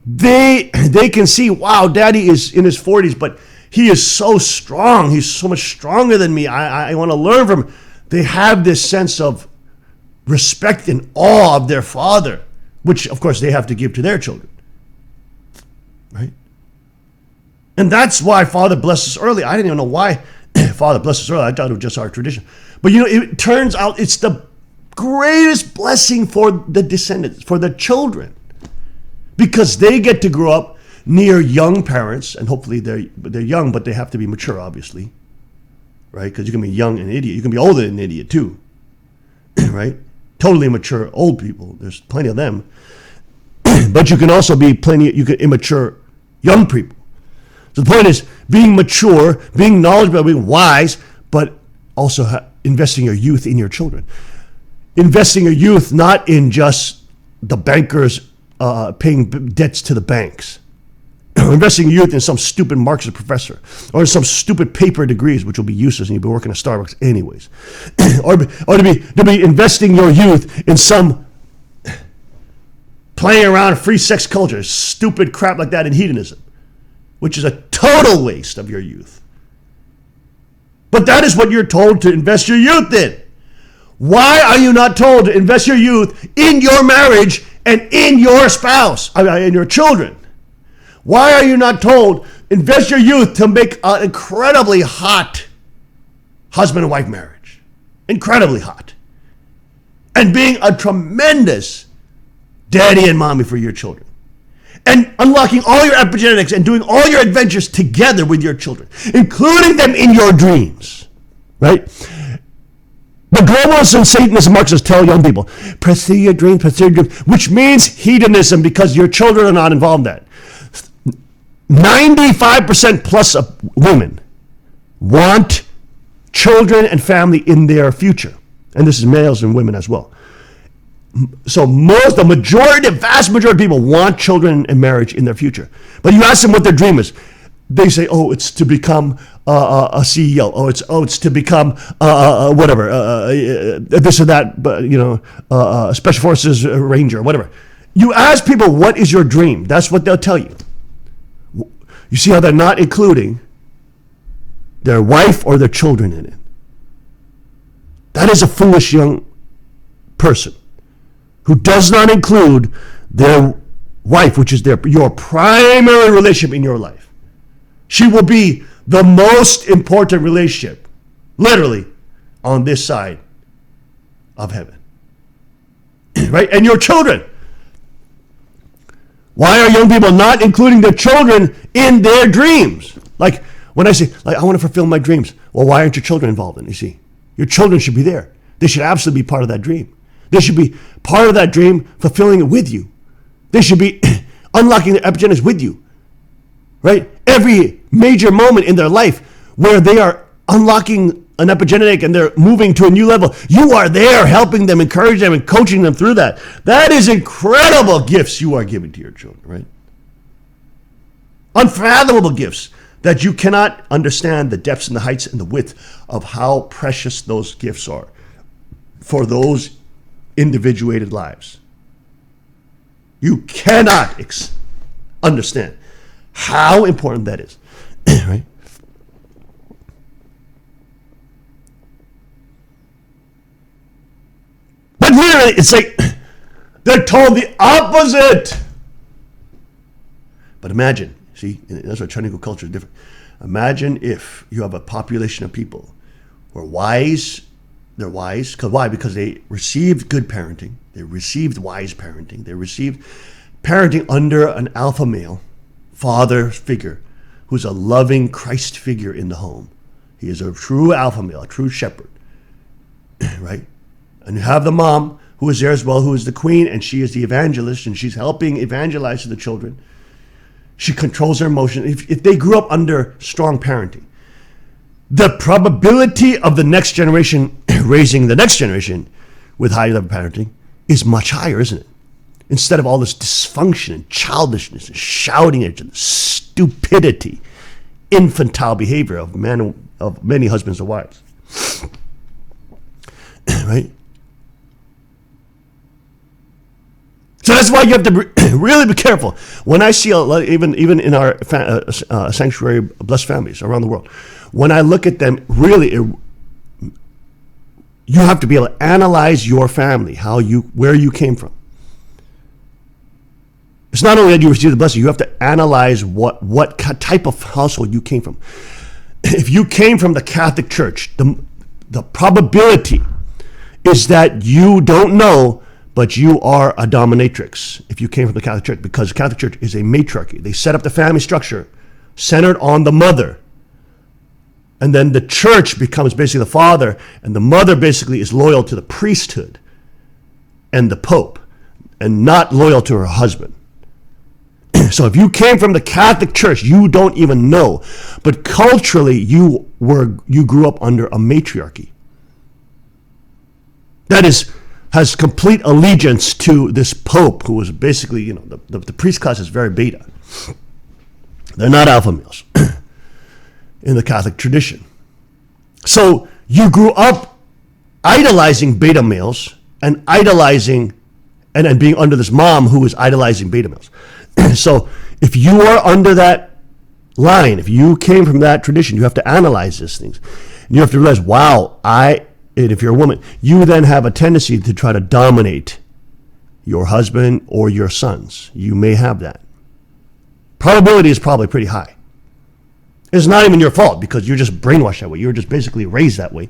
They can see, wow, daddy is in his 40s, but he is so strong. He's so much stronger than me. I want to learn from him. They have this sense of respect and awe of their father, which, of course, they have to give to their children. Right? And that's why Father blessed us early. I didn't even know why Father blessed us early. I thought it was just our tradition. But, it turns out it's the greatest blessing for the descendants, for the children, because they get to grow up near young parents, and hopefully they're young, but they have to be mature, obviously, right? Because you can be young and an idiot. You can be older than an idiot too, right? Totally immature old people. There's plenty of them, but you can also be immature young people. So the point is being mature, being knowledgeable, being wise, but also investing your youth in your children. Investing your youth not in just the bankers paying debts to the banks. Investing your youth in some stupid Marxist professor, or in some stupid paper degrees, which will be useless and you'll be working at Starbucks anyways. or to be investing your youth in some playing around free sex culture, stupid crap like that, in hedonism, which is a total waste of your youth. But that is what you're told to invest your youth in. Why are you not told to invest your youth in your marriage and in your spouse, in your children? Why are you not told, invest your youth to make an incredibly hot husband and wife marriage? Incredibly hot. And being a tremendous daddy and mommy for your children. And unlocking all your epigenetics and doing all your adventures together with your children, including them in your dreams, right? The globalists and Satanists and Marxists tell young people, pursue your dreams, which means hedonism, because your children are not involved in that. 95% plus of women want children and family in their future. And this is males and women as well. So the vast majority of people want children and marriage in their future. But you ask them what their dream is. They say, oh, it's to become a CEO. It's to become this or that, but Special Forces Ranger, whatever. You ask people, what is your dream? That's what they'll tell you. You see how they're not including their wife or their children in it. That is a foolish young person who does not include their wife, which is your primary relationship in your life. She will be the most important relationship, literally, on this side of heaven. Right? And your children. Why are young people not including their children in their dreams? Like when I say, I want to fulfill my dreams. Well, why aren't your children involved in it? You see, your children should be there. They should absolutely be part of that dream. They should be part of that dream, fulfilling it with you. They should be unlocking their epigenetics with you. Right? Every major moment in their life where they are unlocking an epigenetic and they're moving to a new level, you are there helping them, encouraging them, and coaching them through that. That is incredible gifts you are giving to your children, right? Unfathomable gifts that you cannot understand the depths and the heights and the width of how precious those gifts are for those individuated lives. You cannot understand how important that is, right? But literally, it's like they're told the opposite. But imagine, see, that's why Chinese culture is different. Imagine if you have a population of people who are wise. They're wise. Why? Because they received good parenting. They received wise parenting. They received parenting under an alpha male father figure who's a loving Christ figure in the home. He is a true alpha male, a true shepherd, right? And you have the mom who is there as well, who is the queen, and she is the evangelist, and she's helping evangelize to the children. She controls their emotion. If they grew up under strong parenting, the probability of the next generation raising the next generation with high level parenting is much higher, isn't it? Instead of all this dysfunction and childishness and shouting at each other, stupidity, infantile behavior of many husbands and wives, right? So that's why you have to really be careful. When I see even in our sanctuary blessed families around the world, when I look at them, really, you have to be able to analyze your family, where you came from. It's not only that you receive the blessing, you have to analyze what type of household you came from. If you came from the Catholic Church, the probability is that you don't know, but you are a dominatrix if you came from the Catholic Church, because the Catholic Church is a matriarchy. They set up the family structure centered on the mother. And then the church becomes basically the father, and the mother basically is loyal to the priesthood and the Pope and not loyal to her husband. So if you came from the Catholic Church, you don't even know. But culturally, you grew up under a matriarchy. That has complete allegiance to this Pope, who was basically, the priest class is very beta. They're not alpha males in the Catholic tradition. So you grew up idolizing beta males and idolizing and being under this mom who was idolizing beta males. So if you are under that line, if you came from that tradition, you have to analyze these things. And you have to realize, and if you're a woman, you then have a tendency to try to dominate your husband or your sons. You may have that. Probability is probably pretty high. It's not even your fault because you're just brainwashed that way. You're just basically raised that way,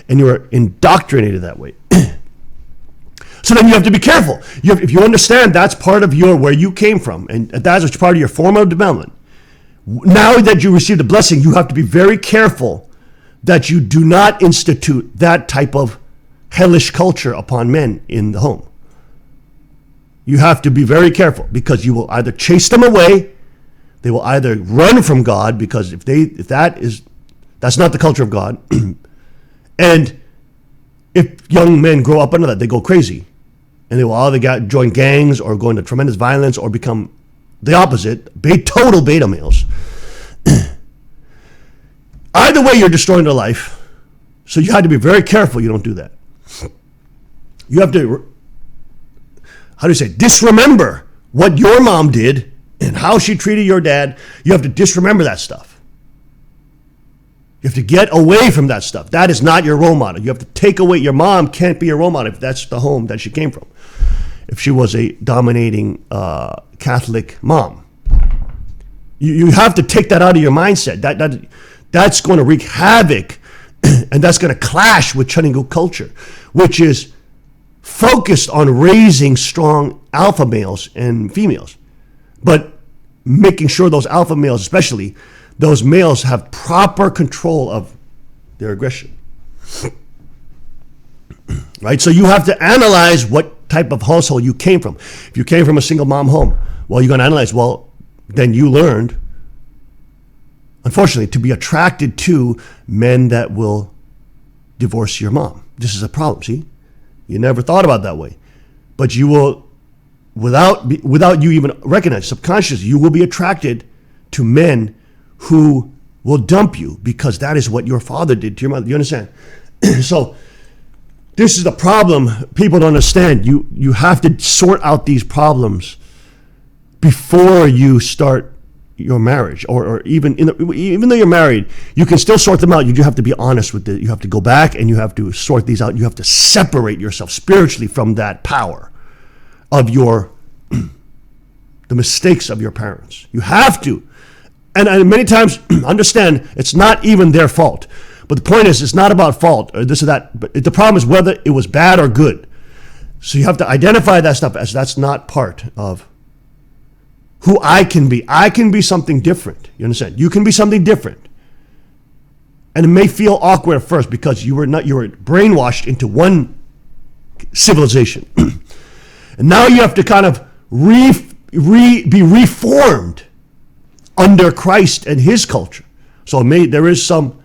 and you're indoctrinated that way. So then you have to be careful. If you understand that's part of where you came from, and that's part of your formative development, now that you receive the blessing, you have to be very careful that you do not institute that type of hellish culture upon men in the home. You have to be very careful because you will either chase them away, they will either run from God, because that's not the culture of God, and if young men grow up under that, they go crazy. And they will either join gangs or go into tremendous violence or become the opposite, total beta males. Either way, you're destroying their life. So you have to be very careful you don't do that. You have to, disremember what your mom did and how she treated your dad. You have to disremember that stuff. You have to get away from that stuff. That is not your role model. You have to take away. Your mom can't be your role model if that's the home that she came from. If she was a dominating Catholic mom, you have to take that out of your mindset. That's going to wreak havoc, and that's going to clash with Chinese culture, which is focused on raising strong alpha males and females, but making sure those alpha males, especially those males, have proper control of their aggression. Right? So you have to analyze what type of household you came from. If you came from a single mom home, you're going to analyze, then you learned, unfortunately, to be attracted to men that will divorce your mom. This is a problem, see? You never thought about it that way. But you will, without you even recognize, subconsciously, you will be attracted to men who will dump you because that is what your father did to your mother. You understand? So this is the problem people don't understand. You have to sort out these problems before you start your marriage, or even even though you're married, you can still sort them out. You do have to be honest with it. You have to go back and you have to sort these out. You have to separate yourself spiritually from that power of the mistakes of your parents. You have to. And many times, understand, it's not even their fault. But the point is, it's not about fault or this or that. But the problem is whether it was bad or good. So you have to identify that stuff as that's not part of who I can be. I can be something different. You understand? You can be something different. And it may feel awkward at first because you were brainwashed into one civilization. And now you have to kind of be reformed under Christ and his culture. So there is some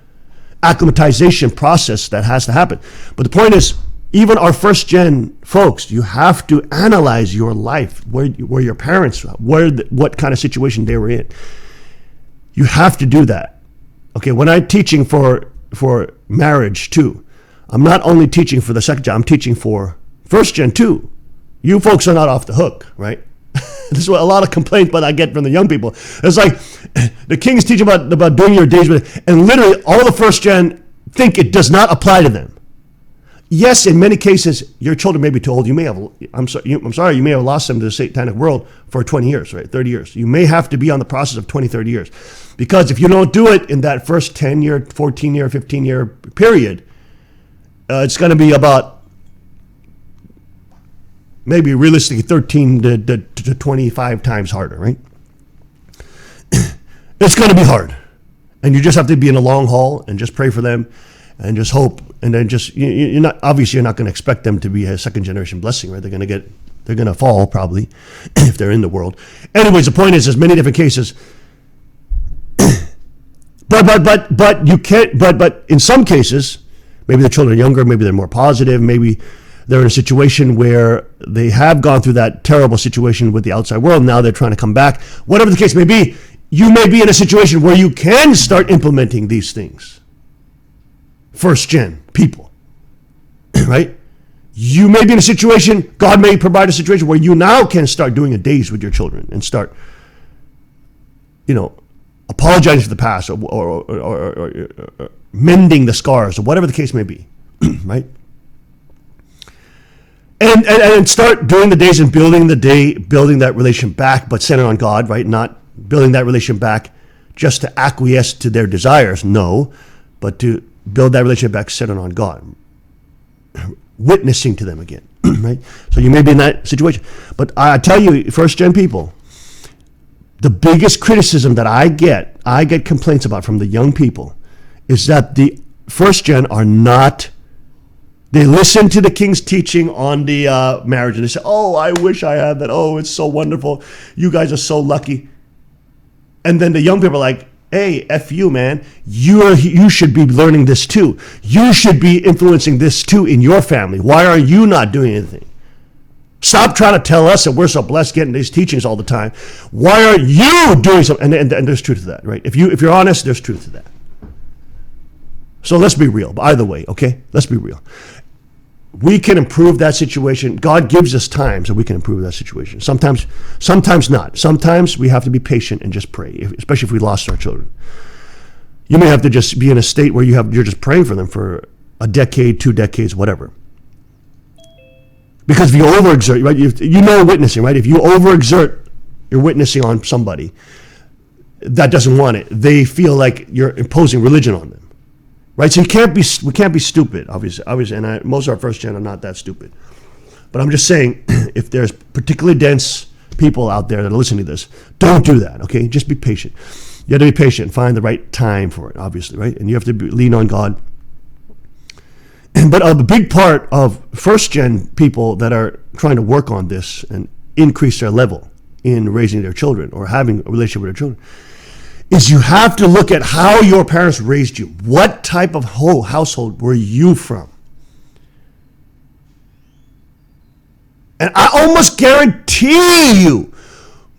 acclimatization process that has to happen. But the point is, even our first gen folks, you have to analyze your life, where your parents, what kind of situation they were in. You have to do that. Okay, when I'm teaching for marriage too, I'm not only teaching for the second gen, I'm teaching for first gen too. You folks are not off the hook, right? This is what a lot of complaints but I get from the young people. It's like the king's teaching about doing your days with, and literally all the first gen think it does not apply to them. Yes, in many cases, your children may be too old. You may have, I'm sorry, you may have lost them to the satanic world for 20 years, right? 30 years. You may have to be on the process of 20, 30 years. Because if you don't do it in that first 10-year, 14-year, 15-year period, it's going to be about maybe realistically 13 to 25 times harder, right? It's going to be hard. And you just have to be in a long haul and just pray for them and just hope. And then just, you're not going to expect them to be a second generation blessing, right? They're going to fall probably if they're in the world. Anyways, the point is there's many different cases. But you can't, but in some cases, maybe the children are younger, maybe they're more positive, maybe they're in a situation where they have gone through that terrible situation with the outside world. Now they're trying to come back. Whatever the case may be, you may be in a situation where you can start implementing these things. First gen people, right? You may be in a situation, God may provide a situation where you now can start doing a days with your children and start, apologizing for the past or mending the scars or whatever the case may be, right? And start doing the days and building that relation back, but centered on God, right? Not building that relation back just to acquiesce to their desires, no, but to build that relationship back centered on God, witnessing to them again, right? So you may be in that situation. But I tell you, first gen people, the biggest criticism that I get complaints about from the young people is that the first gen are not, they listen to the king's teaching on the marriage and they say, oh, I wish I had that. Oh, it's so wonderful. You guys are so lucky. And then the young people are like, hey, F you, man. You should be learning this too. You should be influencing this too in your family. Why are you not doing anything? Stop trying to tell us that we're so blessed getting these teachings all the time. Why are you doing something? And there's truth to that, right? If you're honest, there's truth to that. So let's be real. But either way, okay? Let's be real. We can improve that situation. God gives us time so we can improve that situation. Sometimes not. Sometimes we have to be patient and just pray, especially if we lost our children. You may have to just be in a state where you're just praying for them for a decade, 2 decades, whatever. Because if you overexert, right, witnessing, right? If you overexert your witnessing on somebody that doesn't want it, they feel like you're imposing religion on them. Right, so we can't be stupid, obviously, and most of our first gen are not that stupid. But I'm just saying, if there's particularly dense people out there that are listening to this, don't do that, okay? Just be patient. You have to be patient, find the right time for it, obviously, right? And you have to lean on God. But a big part of first gen people that are trying to work on this and increase their level in raising their children or having a relationship with their children is you have to look at how your parents raised you. What type of household were you from? And I almost guarantee you,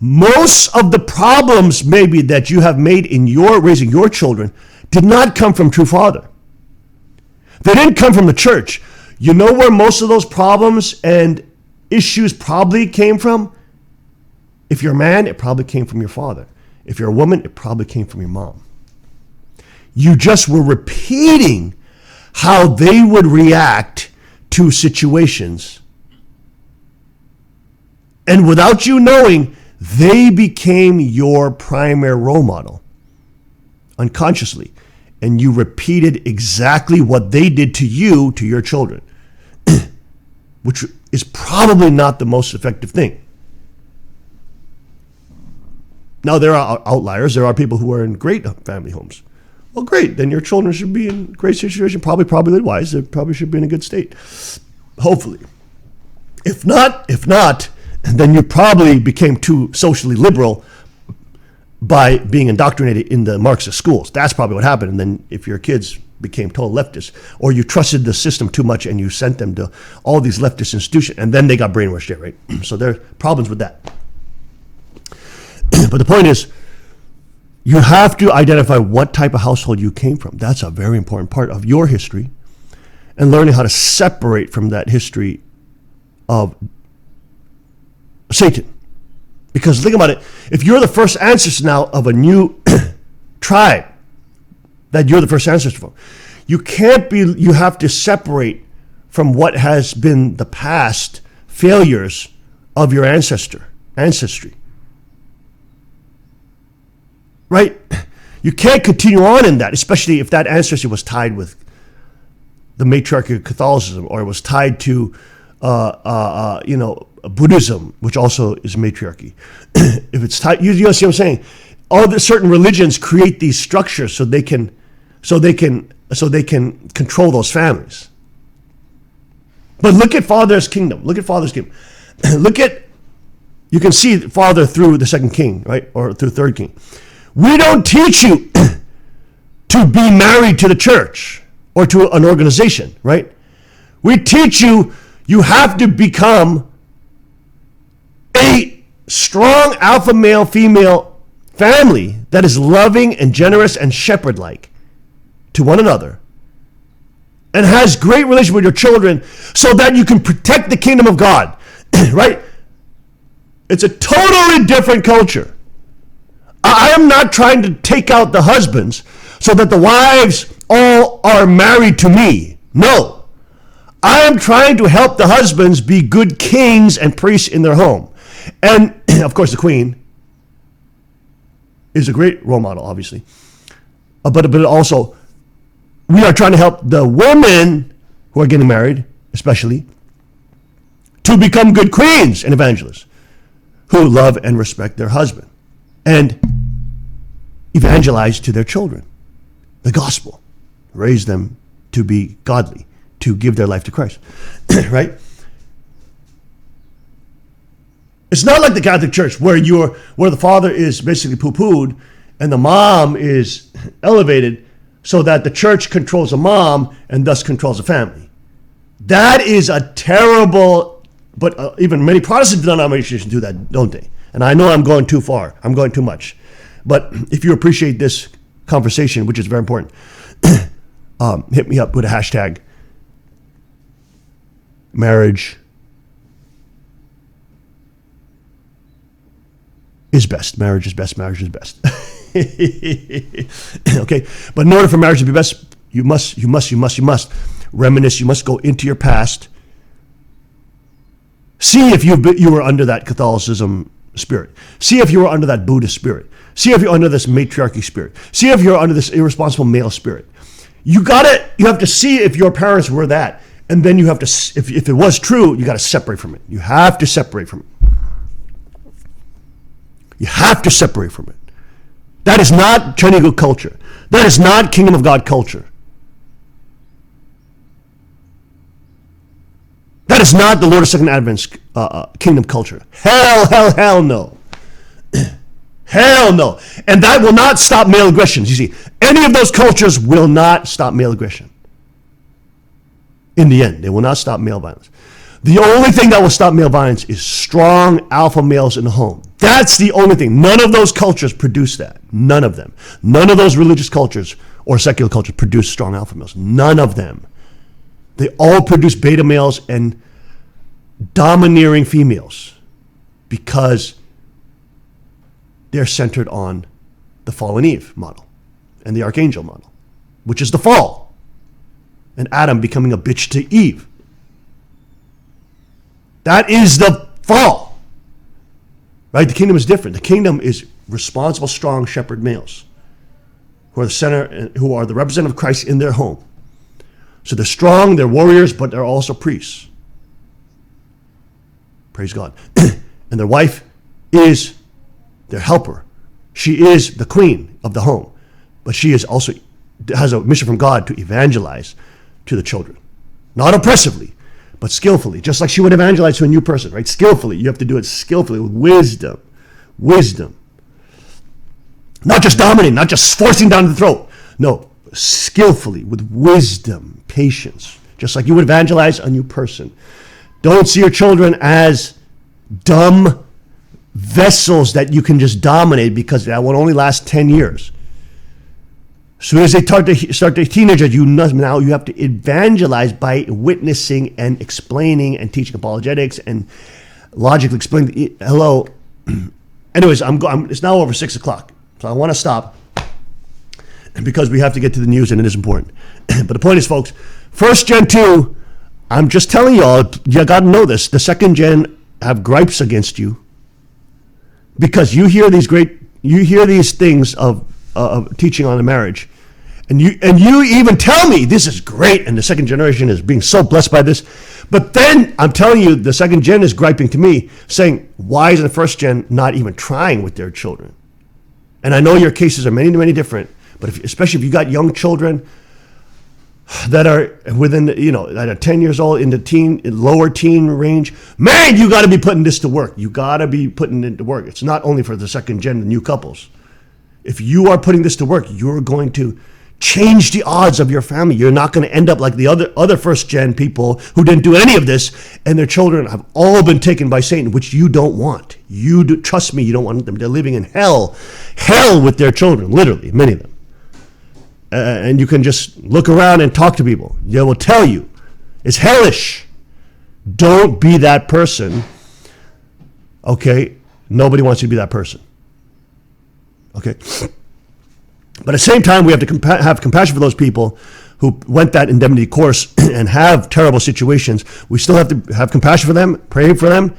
most of the problems maybe that you have made in your raising your children did not come from true father. They didn't come from the church. You know where most of those problems and issues probably came from? If you're a man, it probably came from your father. If you're a woman, it probably came from your mom. You just were repeating how they would react to situations. And without you knowing, they became your primary role model. unconsciously, and you repeated exactly what they did to you, to your children, which is probably not the most effective thing. Now, there are outliers. There are people who are in great family homes. Well, great. Then your children should be in a great situation, probably wise. They probably should be in a good state, hopefully. If not, then you probably became too socially liberal by being indoctrinated in the Marxist schools. That's probably what happened. And then if your kids became total leftists, or you trusted the system too much and you sent them to all these leftist institutions, and then they got brainwashed there, right? So there are problems with that. But the point is, you have to identify what type of household you came from. That's a very important part of your history, and learning how to separate from that history of Satan. Because think about it, if you're the first ancestor now of a new tribe that you're the first ancestor from, you have to separate from what has been the past failures of your ancestry. Right? You can't continue on in that, especially if that ancestry was tied with the matriarchy of Catholicism, or it was tied to Buddhism, which also is matriarchy. If it's tied, you see what I'm saying? All the certain religions create these structures so they can control those families. But look at Father's kingdom. You can see Father through the second king, right? Or through third king. We don't teach you to be married to the church or to an organization, right? We teach you have to become a strong alpha male, female family that is loving and generous and shepherd-like to one another, and has great relationship with your children, so that you can protect the kingdom of God, right? It's a totally different culture. I am not trying to take out the husbands so that the wives all are married to me. No. I am trying to help the husbands be good kings and priests in their home. And, of course, the queen is a great role model, obviously. But also, we are trying to help the women who are getting married, especially, to become good queens and evangelists who love and respect their husband and evangelize to their children the gospel, raise them to be godly, to give their life to Christ, right? It's not like the Catholic Church where the father is basically poo-pooed and the mom is elevated, so that the church controls the mom and thus controls the family. That is a terrible, but even many Protestant denominations do that, don't they? And I know I'm going too far. I'm going too much. But if you appreciate this conversation, which is very important, hit me up with a hashtag marriage is best. Marriage is best. Marriage is best. Okay, but in order for marriage to be best, you must reminisce. You must go into your past. See if you were under that Catholicism spirit. See if you were under that Buddhist spirit. See if you're under this matriarchy spirit. See if you're under this irresponsible male spirit. You have to see if your parents were that, and then you have to, if it was true, you got to separate from it. You have to separate from it. You have to separate from it. That is not Chanigu culture. That is not Kingdom of God culture. That is not the Lord of Second Advent's kingdom culture. Hell no. Hell no. And that will not stop male aggressions. You see, any of those cultures will not stop male aggression. In the end, they will not stop male violence. The only thing that will stop male violence is strong alpha males in the home. That's the only thing. None of those cultures produce that. None of them. None of those religious cultures or secular cultures produce strong alpha males. None of them. They all produce beta males and domineering females because they're centered on the fallen Eve model and the archangel model, which is the fall, and Adam becoming a bitch to Eve. That is the fall, right? The kingdom is different. The kingdom is responsible, strong shepherd males who are the center, who are the representative of Christ in their home. So they're strong, they're warriors, but they're also priests. Praise God. And their wife is their helper. She is the queen of the home, but she is also has a mission from God to evangelize to the children. Not oppressively, but skillfully, just like she would evangelize to a new person, right? Skillfully. You have to do it skillfully with wisdom. Wisdom. Not just dominating, not just forcing down the throat. No, skillfully, with wisdom, patience, just like you would evangelize a new person. Don't see your children as dumb vessels that you can just dominate because that will only last 10 years. As soon as they start their teenager, now you have to evangelize by witnessing and explaining and teaching apologetics and logically explaining. Hello. Anyways, it's now over 6 o'clock, so I want to stop because we have to get to the news and it is important. But the point is, folks, first gen 2, I'm just telling y'all, you got to know this. The second gen have gripes against you because you hear these things of teaching on the marriage, and you even tell me this is great, and the second generation is being so blessed by this. But then I'm telling you, the second gen is griping to me, saying, "Why is the first gen not even trying with their children?" And I know your cases are many, many different, but especially if you got young children that are within, that are 10 years old in the lower teen range, man, you got to be putting this to work. You got to be putting it to work. It's not only for the second gen, the new couples. If you are putting this to work, you're going to change the odds of your family. You're not going to end up like the other first gen people who didn't do any of this, and their children have all been taken by Satan, which you don't want. Trust me, you don't want them. They're living in hell with their children, literally, many of them. And you can just look around and talk to people. They will tell you it's hellish. Don't be that person. Okay? Nobody wants you to be that person. Okay? But at the same time, we have to have compassion for those people who went that indemnity course and have terrible situations. We still have to have compassion for them, pray for them.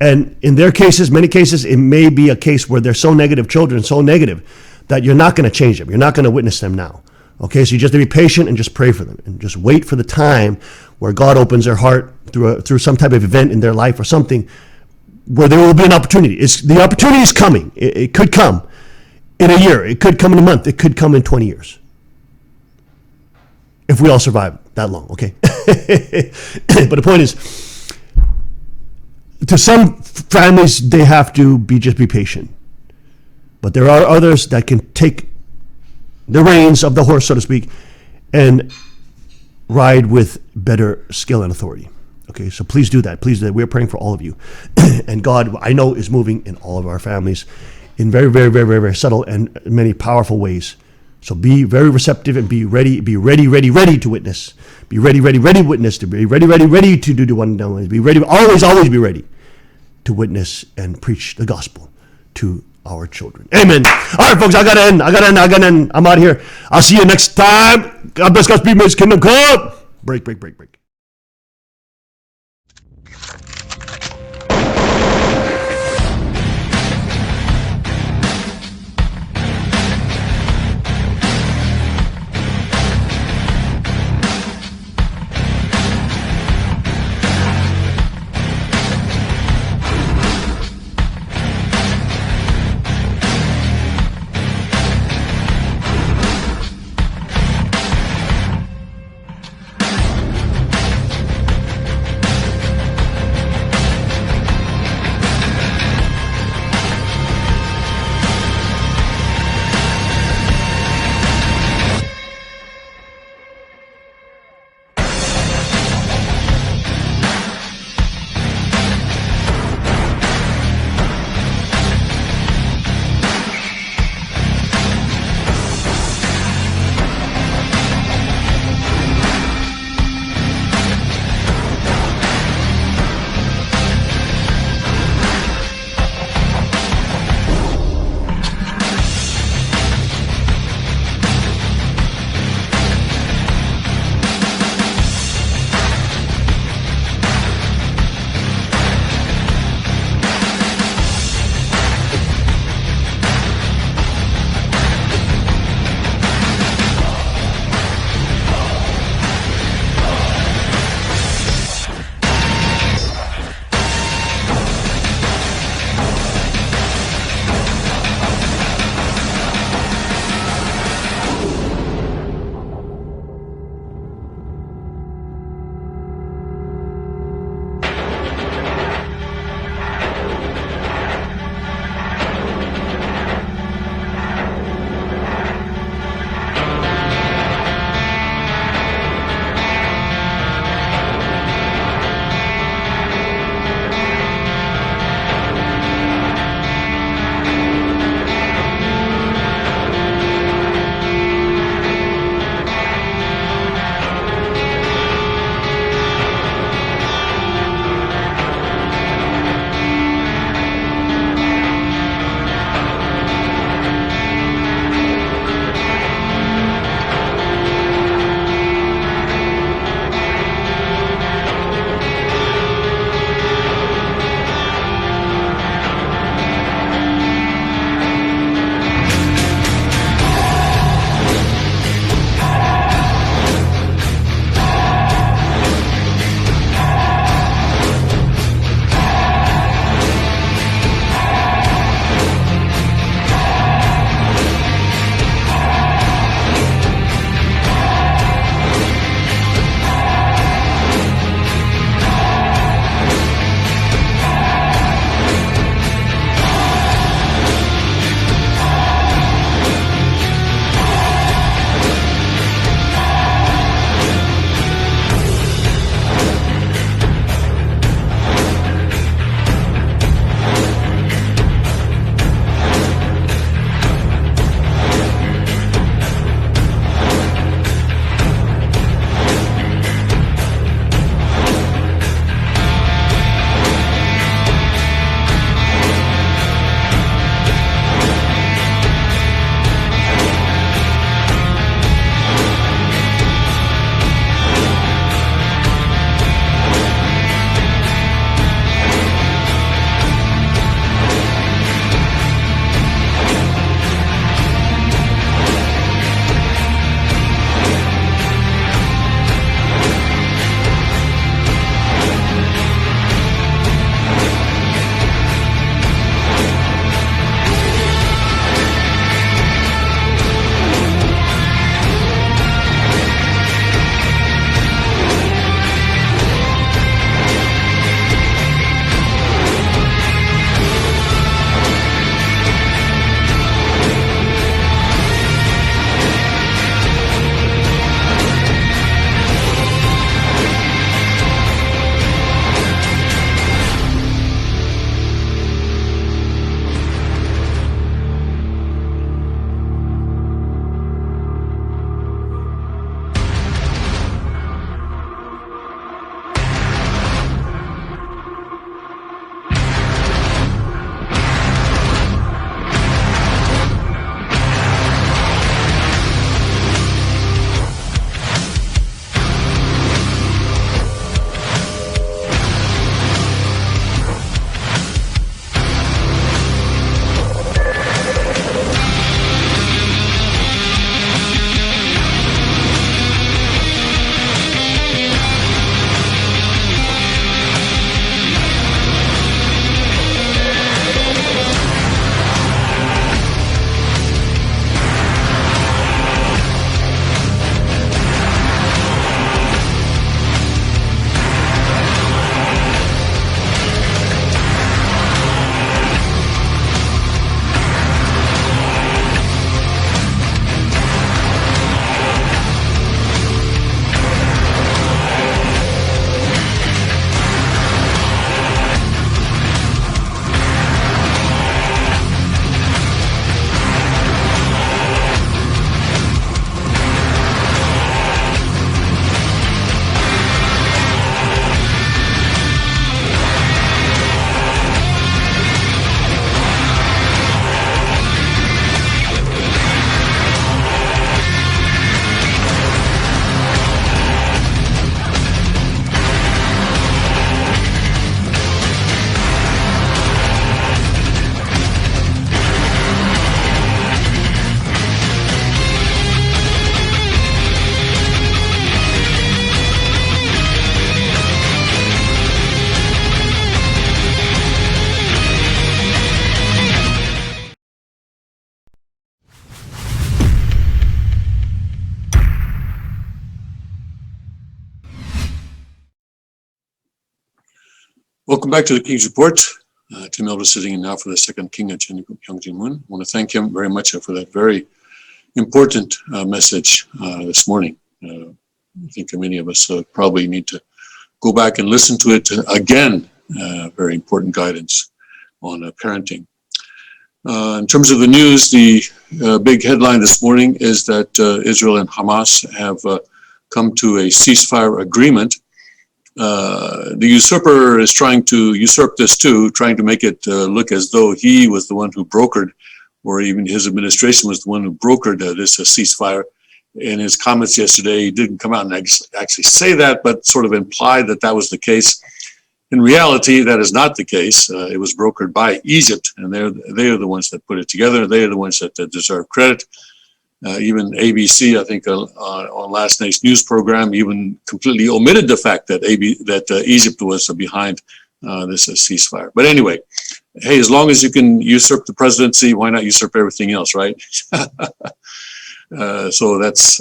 And in their cases, many cases, it may be a case where they're so negative, children so negative, that you're not going to change them. You're not going to witness them now. Okay, so you just have to be patient and just pray for them. And just wait for the time where God opens their heart through some type of event in their life or something where there will be an opportunity. The opportunity is coming. It could come in a year. It could come in a month. It could come in 20 years. If we all survive that long, okay? But the point is, to some families, they have to just be patient. But there are others that can take the reins of the horse, so to speak, and ride with better skill and authority. Okay, so please do that. Please do that. We're praying for all of you. And God, I know, is moving in all of our families in very, very, very, very, very subtle and many powerful ways. So be very receptive and be ready to witness. Be ready witness, to be ready to do the one down ways. Be ready, always be ready to witness and preach the gospel to our children. Amen. All right, folks, I gotta end. I'm out of here. I'll see you next time. God bless God's people. His kingdom come. Break. Welcome back to the King's Report. Tim Elder sitting in now for the second king of Young Jin-moon. I want to thank him very much for that very important message this morning. I think many of us probably need to go back and listen to it again. Very important guidance on parenting. In terms of the news, the big headline this morning is that Israel and Hamas have come to a ceasefire agreement. The usurper is trying to usurp this too, trying to make it look as though he was the one who brokered, or even his administration was the one who brokered this ceasefire. In his comments yesterday, he didn't come out and actually say that, but sort of implied that that was the case. In reality, that is not the case. It was brokered by Egypt, and they are the ones that put it together. They are the ones that deserve credit. Even ABC, I think, on last night's news program, even completely omitted the fact that Egypt was behind this ceasefire. But anyway, hey, as long as you can usurp the presidency, why not usurp everything else, right? So that's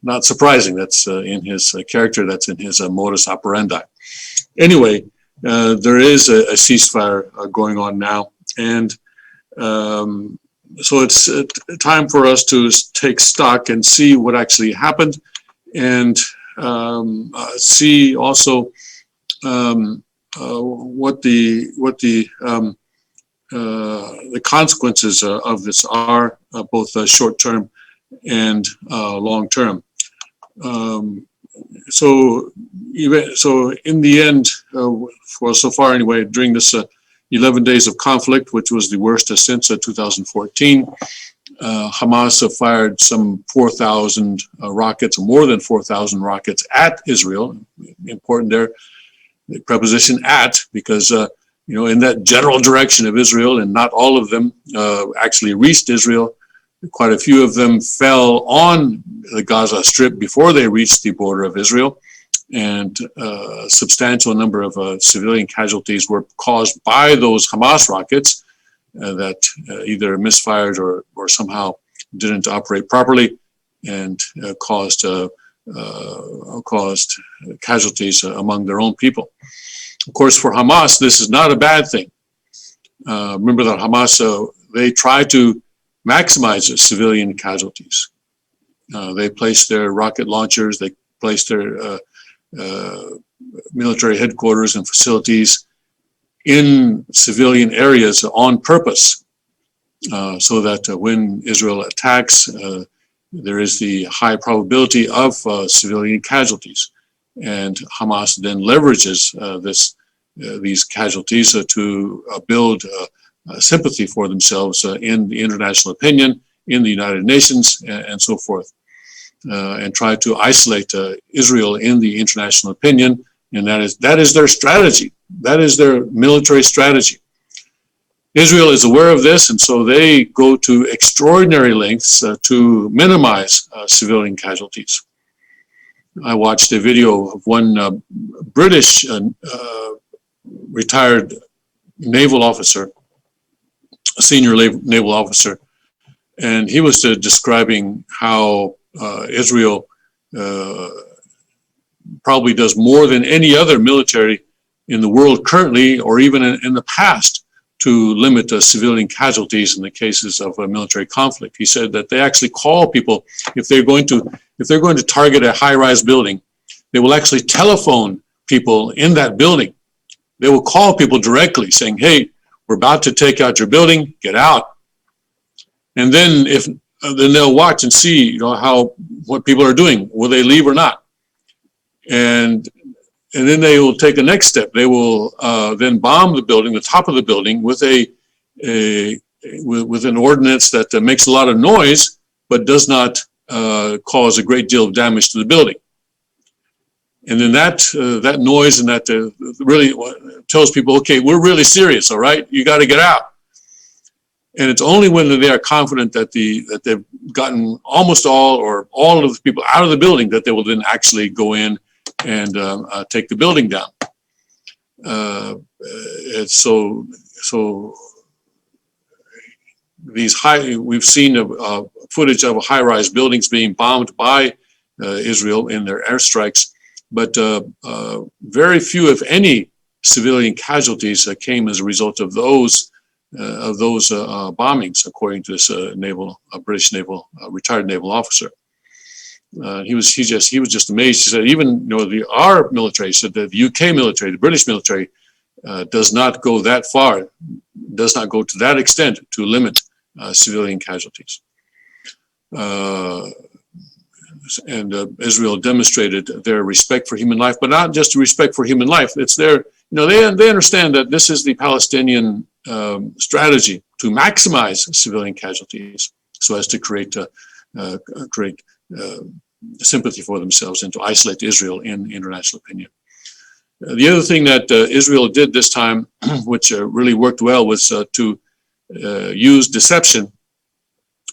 not surprising. That's in his character. That's in his modus operandi. Anyway, there is a ceasefire going on now, and so it's time for us to take stock and see what actually happened, and see also what the consequences of this are, both short term and long term. So in the end, for so far anyway, during this 11 days of conflict, which was the worst since 2014, Hamas fired some 4,000 rockets, more than 4,000 rockets at Israel. Important there, the preposition "at," because in that general direction of Israel, and not all of them actually reached Israel. Quite a few of them fell on the Gaza Strip before they reached the border of Israel, and a substantial number of civilian casualties were caused by those Hamas rockets that either misfired or somehow didn't operate properly, and caused casualties among their own people. Of course, for Hamas, this is not a bad thing. Remember that Hamas, they try to maximize civilian casualties. They place their rocket launchers, they place their military headquarters and facilities in civilian areas on purpose, so that when Israel attacks, there is the high probability of civilian casualties. And Hamas then leverages these casualties to build sympathy for themselves in the international opinion, in the United Nations, and so forth, and try to isolate Israel in the international opinion. And that is their strategy. That is their military strategy. Israel is aware of this, and so they go to extraordinary lengths to minimize civilian casualties. I watched a video of one British retired naval officer, a senior naval officer, and he was describing how Israel probably does more than any other military in the world currently, or even in the past, to limit civilian casualties in the cases of a military conflict. He said that they actually call people if they're going to target a high-rise building. They will actually telephone people in that building. They will call people directly saying, "Hey, we're about to take out your building. Get out." And then then they'll watch and see, what people are doing. Will they leave or not? And then they will take the next step. They will then bomb the building, the top of the building, with with an ordinance that makes a lot of noise, but does not cause a great deal of damage to the building. And then that noise and that really tells people, okay, we're really serious. All right, you got to get out. And it's only when they are confident that they've gotten almost all or all of the people out of the building that they will then actually go in and take the building down. It's so we've seen footage of high-rise buildings being bombed by Israel in their airstrikes, but very few, if any, civilian casualties came as a result of those bombings, according to this British naval retired naval officer. He was just amazed. He said, even our military, said that the UK military, the British military, does not go that far, does not go to that extent to limit civilian casualties. And Israel demonstrated their respect for human life, but not just respect for human life. It's their, they understand that this is the Palestinian strategy to maximize civilian casualties, so as to create sympathy for themselves and to isolate Israel in international opinion. The other thing that Israel did this time, which really worked well, was to use deception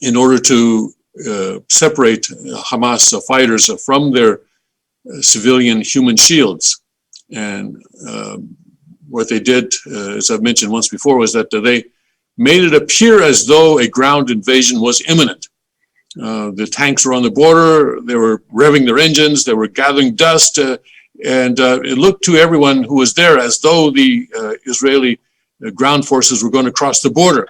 in order to separate Hamas fighters from their civilian human shields. And what they did, as I've mentioned once before, was that they made it appear as though a ground invasion was imminent. The tanks were on the border, they were revving their engines, they were gathering dust, and it looked to everyone who was there as though the Israeli ground forces were going to cross the border.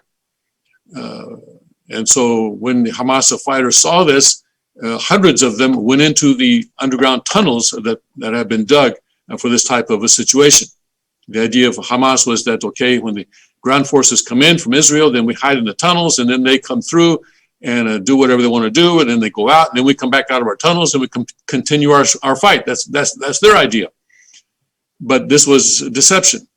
And so when the Hamas fighters saw this, hundreds of them went into the underground tunnels that had been dug for this type of a situation. The idea of Hamas was that, okay, when the ground forces come in from Israel, then we hide in the tunnels, and then they come through and do whatever they want to do, and then they go out, and then we come back out of our tunnels and we continue our fight. That's their idea. But this was deception.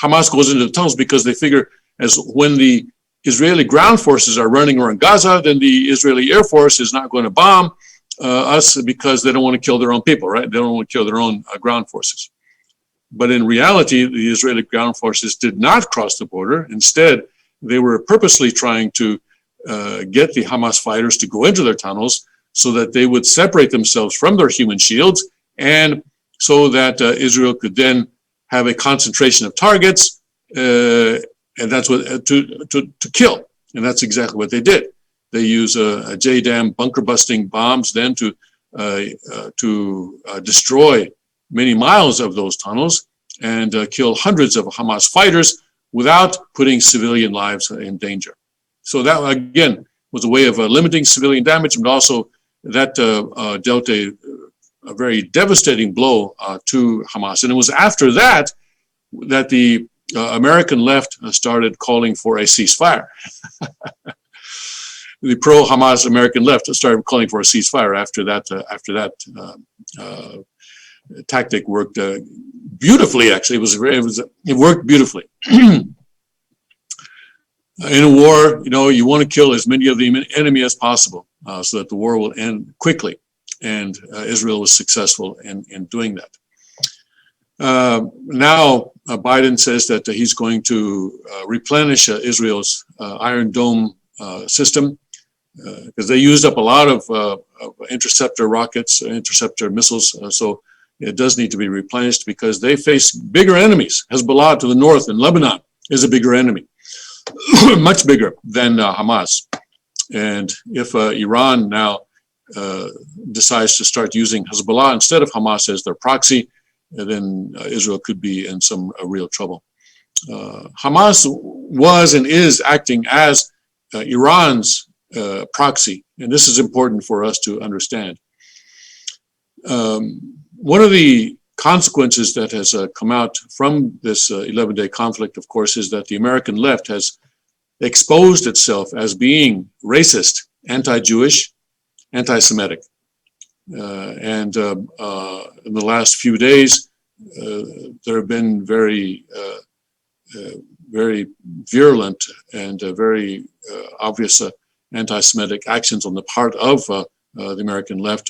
Hamas goes into the tunnels because they figure as when the Israeli ground forces are running around Gaza, then the Israeli Air Force is not going to bomb us because they don't want to kill their own people, right? They don't want to kill their own ground forces. But in reality, the Israeli ground forces did not cross the border. Instead, they were purposely trying to get the Hamas fighters to go into their tunnels so that they would separate themselves from their human shields, and so that Israel could then have a concentration of targets, and that's what to kill. And that's exactly what they did. They use a JDAM bunker busting bombs then to destroy many miles of those tunnels and kill hundreds of Hamas fighters without putting civilian lives in danger. So that, again, was a way of limiting civilian damage, but also that dealt a very devastating blow to Hamas. And it was after that that the American left started calling for a ceasefire. The pro-Hamas American left started calling for a ceasefire after that tactic worked beautifully. Actually, it worked beautifully. In a war, you want to kill as many of the enemy as possible so that the war will end quickly. And Israel was successful in doing that. Now, Biden says that he's going to replenish Israel's Iron Dome system because they used up a lot of interceptor rockets, interceptor missiles. So it does need to be replenished because they face bigger enemies. Hezbollah to the north in Lebanon is a bigger enemy, much bigger than Hamas. And if Iran now decides to start using Hezbollah instead of Hamas as their proxy, then Israel could be in some real trouble. Hamas was and is acting as Iran's proxy, and this is important for us to understand. One of the consequences that has come out from this 11-day conflict, of course, is that the American left has exposed itself as being racist, anti-Jewish, anti-Semitic. And in the last few days, there have been very virulent and very obvious anti-Semitic actions on the part of the American left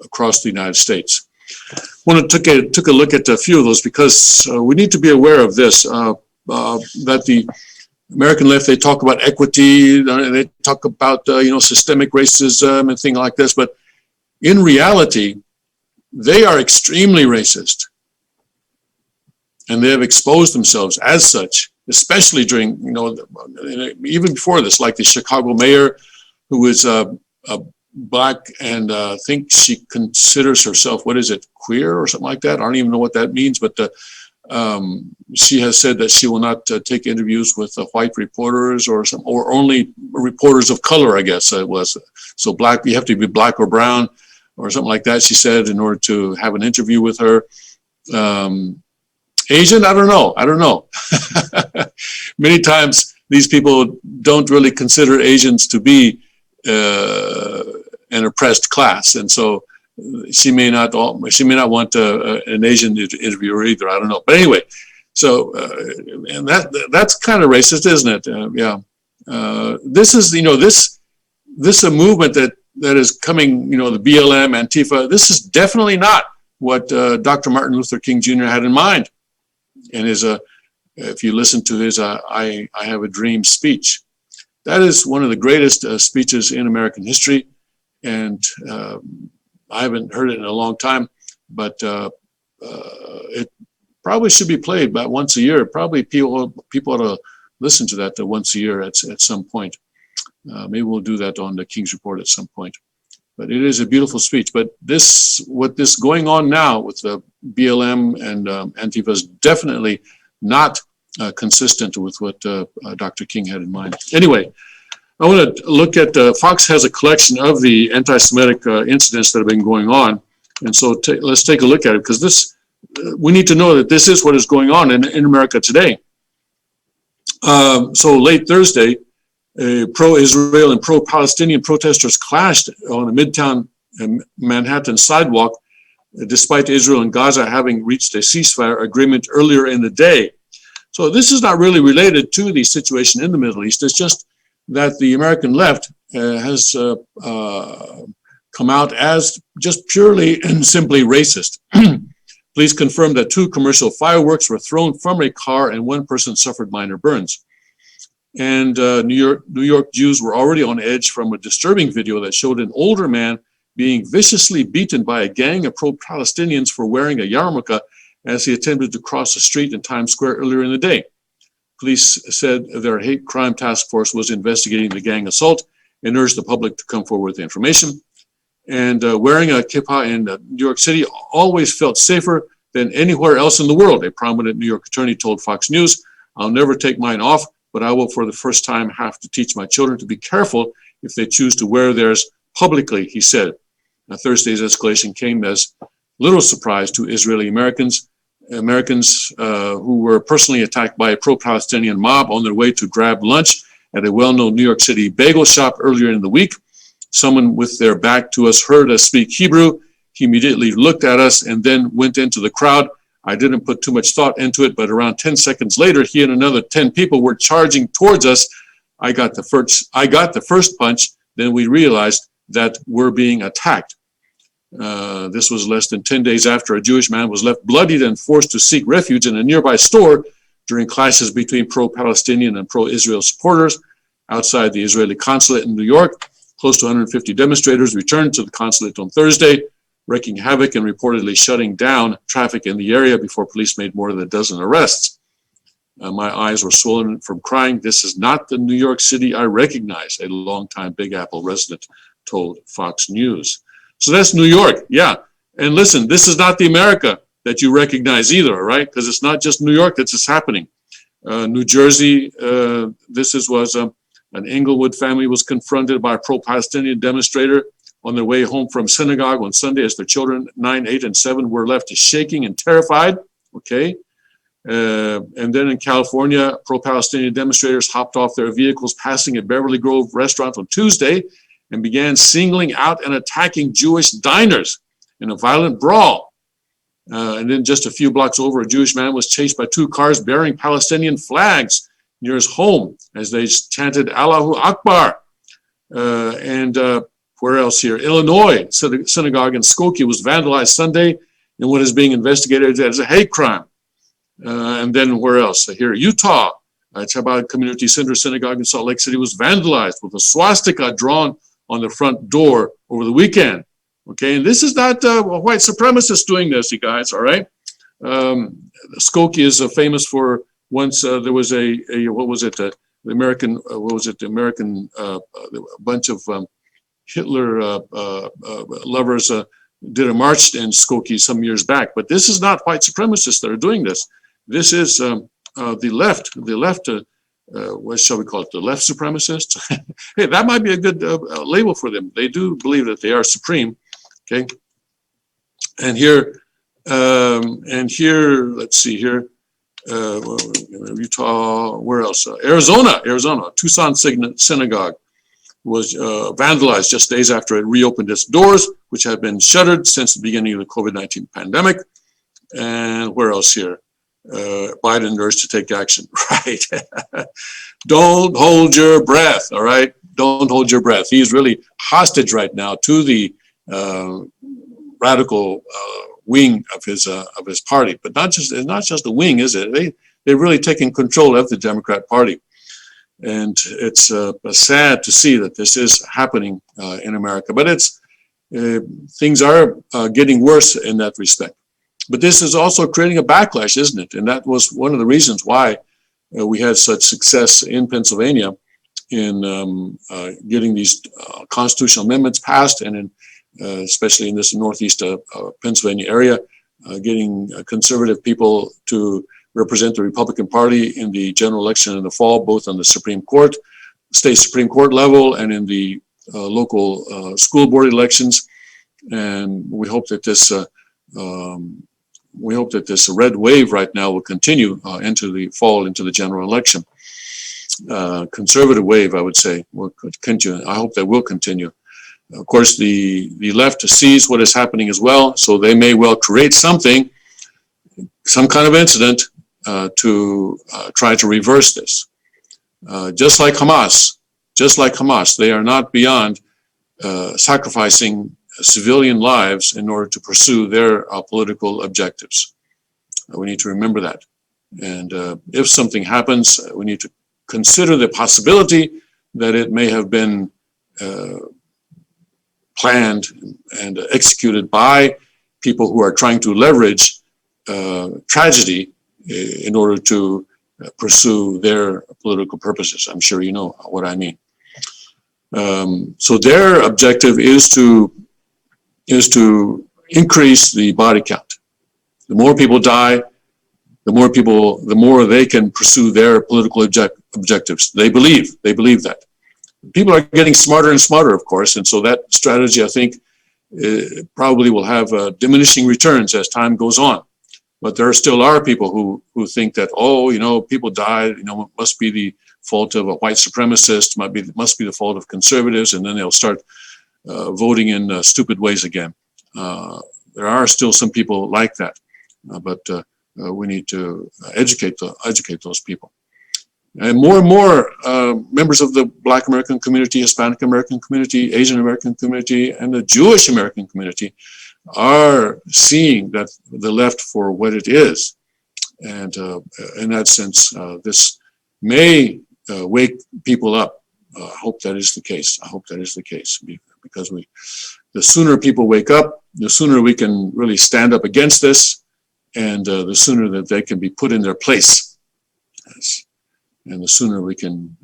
across the United States. I want to took a look at a few of those because we need to be aware of this, that the American left, they talk about equity, they talk about systemic racism and things like this, but in reality, they are extremely racist, and they have exposed themselves as such, especially during, even before this, like the Chicago mayor, who was black, and I think she considers herself, what is it, queer or something like that? I don't even know what that means, but she has said that she will not take interviews with white reporters or only reporters of color, I guess it was. So black, you have to be black or brown or something like that, she said, in order to have an interview with her. Asian, I don't know. Many times these people don't really consider Asians to be an oppressed class, and so she may not want an Asian interviewer either. I don't know, but anyway, so and that's kind of racist, isn't it? Yeah. This is this a movement that is coming. The BLM, Antifa. This is definitely not what Dr. Martin Luther King Jr. had in mind in his if you listen to his I Have a Dream speech. That is one of the greatest speeches in American history, and I haven't heard it in a long time, but it probably should be played about once a year. Probably people ought to listen to that once a year at some point. Maybe we'll do that on the King's Report at some point. But it is a beautiful speech. But what this going on now with the BLM and Antifa is definitely not consistent with what Dr. King had in mind. Anyway, I want to look at, Fox has a collection of the anti-Semitic incidents that have been going on. And so let's take a look at it, because we need to know that this is what is going on in America today. So late Thursday, pro-Israel and pro-Palestinian protesters clashed on a Midtown Manhattan sidewalk, despite Israel and Gaza having reached a ceasefire agreement earlier in the day. So this is not really related to the situation in the Middle East. It's just that the American left has come out as just purely and simply racist. Police confirmed that 2 commercial fireworks were thrown from a car and 1 person suffered minor burns. And New York Jews were already on edge from a disturbing video that showed an older man being viciously beaten by a gang of pro-Palestinians for wearing a yarmulke as he attempted to cross the street in Times Square earlier in the day. Police said their hate crime task force was investigating the gang assault and urged the public to come forward with information. And wearing a kippah in New York City always felt safer than anywhere else in the world, a prominent New York attorney told Fox News. I'll never take mine off, but I will for the first time have to teach my children to be careful if they choose to wear theirs publicly, he said. Now, Thursday's escalation came as little surprise to Israeli Americans who were personally attacked by a pro-Palestinian mob on their way to grab lunch at a well-known New York City bagel shop earlier in the week. Someone with their back to us heard us speak Hebrew. He immediately looked at us and then went into the crowd. I didn't put too much thought into it, but around 10 seconds later, he and another 10 people were charging towards us. I got the first punch. Then we realized that we're being attacked. This was less than 10 days after a Jewish man was left bloodied and forced to seek refuge in a nearby store during clashes between pro-Palestinian and pro-Israel supporters outside the Israeli consulate in New York. Close to 150 demonstrators returned to the consulate on Thursday, wreaking havoc and reportedly shutting down traffic in the area before police made more than a dozen arrests. My eyes were swollen from crying. This is not the New York City I recognize, a longtime Big Apple resident told Fox News. So that's New York, yeah. And listen, this is not the America that you recognize either, right? Because it's not just New York that's just happening. New Jersey, an Englewood family was confronted by a pro-Palestinian demonstrator on their way home from synagogue on Sunday as their children, 9, 8, and 7, were left shaking and terrified, okay? And then in California, pro-Palestinian demonstrators hopped off their vehicles passing a Beverly Grove restaurant on Tuesday and began singling out and attacking Jewish diners in a violent brawl. And then just a few blocks over, a Jewish man was chased by 2 cars bearing Palestinian flags near his home as they chanted Allahu Akbar. Where else here? Illinois, synagogue in Skokie was vandalized Sunday in what is being investigated as a hate crime. And then where else? Here, Utah, Chabad Community Center Synagogue in Salt Lake City was vandalized with a swastika drawn on the front door over the weekend. Okay, and this is not a white supremacist doing this, you guys, all right? Skokie is famous for once there was a bunch of Hitler lovers did a march in Skokie some years back. But this is not white supremacists that are doing this. This is the left. The left. What shall we call it? The left supremacists. Hey, that might be a good label for them. They do believe that they are supreme. Okay. And here, let's see here. Utah. Where else? Arizona. Tucson Synagogue was vandalized just days after it reopened its doors, which had been shuttered since the beginning of the COVID-19 pandemic. And where else here? Biden urged to take action. Right. Don't hold your breath. All right. Don't hold your breath. He's really hostage right now to the radical wing of his party. But it's not just the wing, is it? They're really taking control of the Democrat Party. And it's sad to see that this is happening in America. But things are getting worse in that respect. But this is also creating a backlash, isn't it? And that was one of the reasons why we had such success in Pennsylvania in getting these constitutional amendments passed, and especially in this northeast Pennsylvania area, getting conservative people to represent the Republican Party in the general election in the fall, both on the Supreme Court, state Supreme Court level, and in the local school board elections. And we hope that this red wave right now will continue into the fall, into the general election. Conservative wave, I would say, will continue. I hope that will continue. Of course, the left sees what is happening as well, so they may well create something, some kind of incident to try to reverse this. Just like Hamas, they are not beyond sacrificing civilian lives in order to pursue their political objectives. We need to remember that. And if something happens, we need to consider the possibility that it may have been planned and executed by people who are trying to leverage tragedy in order to pursue their political purposes. I'm sure you know what I mean. So their objective is to increase the body count. The more people die, the more they can pursue their political objectives. They believe that. People are getting smarter and smarter, of course, and so that strategy, I think, probably will have diminishing returns as time goes on. But there still are people who think that, people died, it must be the fault of a white supremacist, must be the fault of conservatives, and then they'll start voting in stupid ways again. There are still some people like that, but we need to educate those people. And more members of the Black American community, Hispanic American community, Asian American community, and the Jewish American community are seeing that the left for what it is. And in that sense, this may wake people up. I hope that is the case. Because the sooner people wake up, the sooner we can really stand up against this, and the sooner that they can be put in their place. Yes. And the sooner we can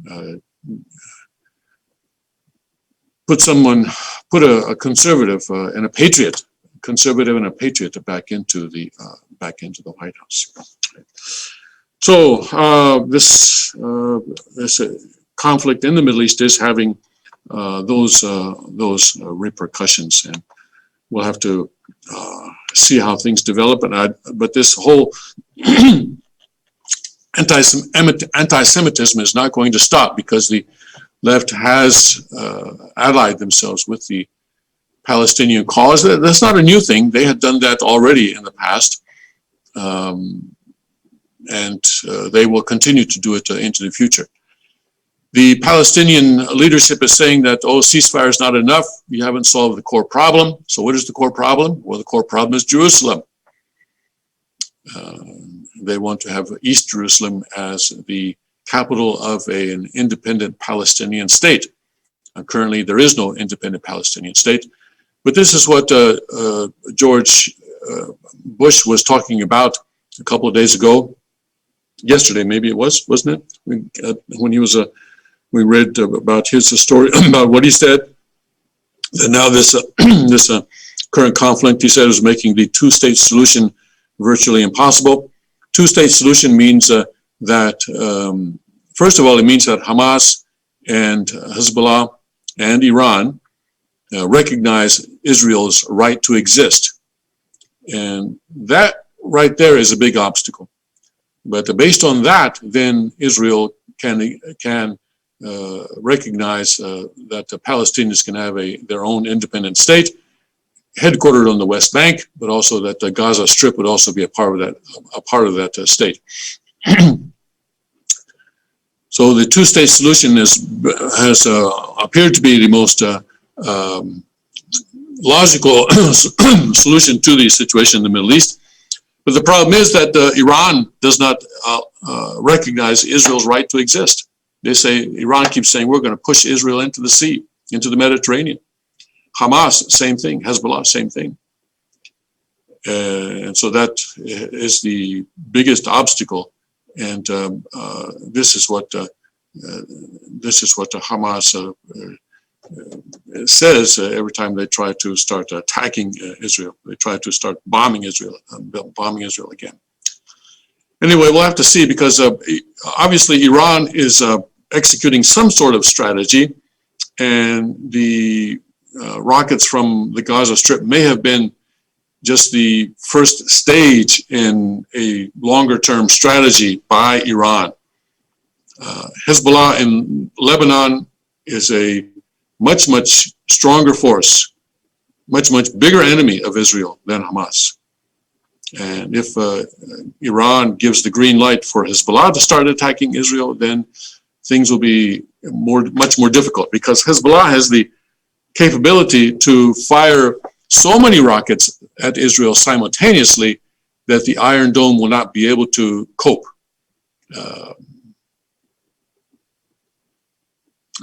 put a conservative and a patriot back into the White House. So this conflict in the Middle East is having those repercussions, and we'll have to see how things develop. But this whole anti-Semitism is not going to stop, because the left has allied themselves with the Palestinian cause. That's not a new thing. They had done that already in the past, and they will continue to do it into the future. The Palestinian leadership is saying that, ceasefire is not enough. You haven't solved the core problem. So what is the core problem? Well, the core problem is Jerusalem. They want to have East Jerusalem as the capital of an independent Palestinian state. Currently, there is no independent Palestinian state. But this is what George Bush was talking about a couple of days ago. Yesterday, maybe it was, wasn't it? When he was we read about his story, about what he said. that now this this current conflict, he said, is making the two-state solution virtually impossible. Two-state solution means that, first of all, it means that Hamas and Hezbollah and Iran recognize Israel's right to exist. And that right there is a big obstacle. But based on that, then Israel can recognize that the Palestinians can have their own independent state, headquartered on the West Bank, but also that the Gaza Strip would also be a part of that state. So the two-state solution has appeared to be the most logical solution to the situation in the Middle East. But the problem is that Iran does not recognize Israel's right to exist. They say, Iran keeps saying, we're going to push Israel into the sea, into the Mediterranean. Hamas, same thing. Hezbollah, same thing. And so that is the biggest obstacle. And this is what Hamas says every time they try to start attacking Israel. They try to start bombing Israel again. Anyway, we'll have to see, because obviously Iran is executing some sort of strategy, and the rockets from the Gaza Strip may have been just the first stage in a longer-term strategy by Iran. Hezbollah in Lebanon is a much, much stronger force, much, much bigger enemy of Israel than Hamas. And if Iran gives the green light for Hezbollah to start attacking Israel, then things will be much more difficult, because Hezbollah has the capability to fire so many rockets at Israel simultaneously that the Iron Dome will not be able to cope.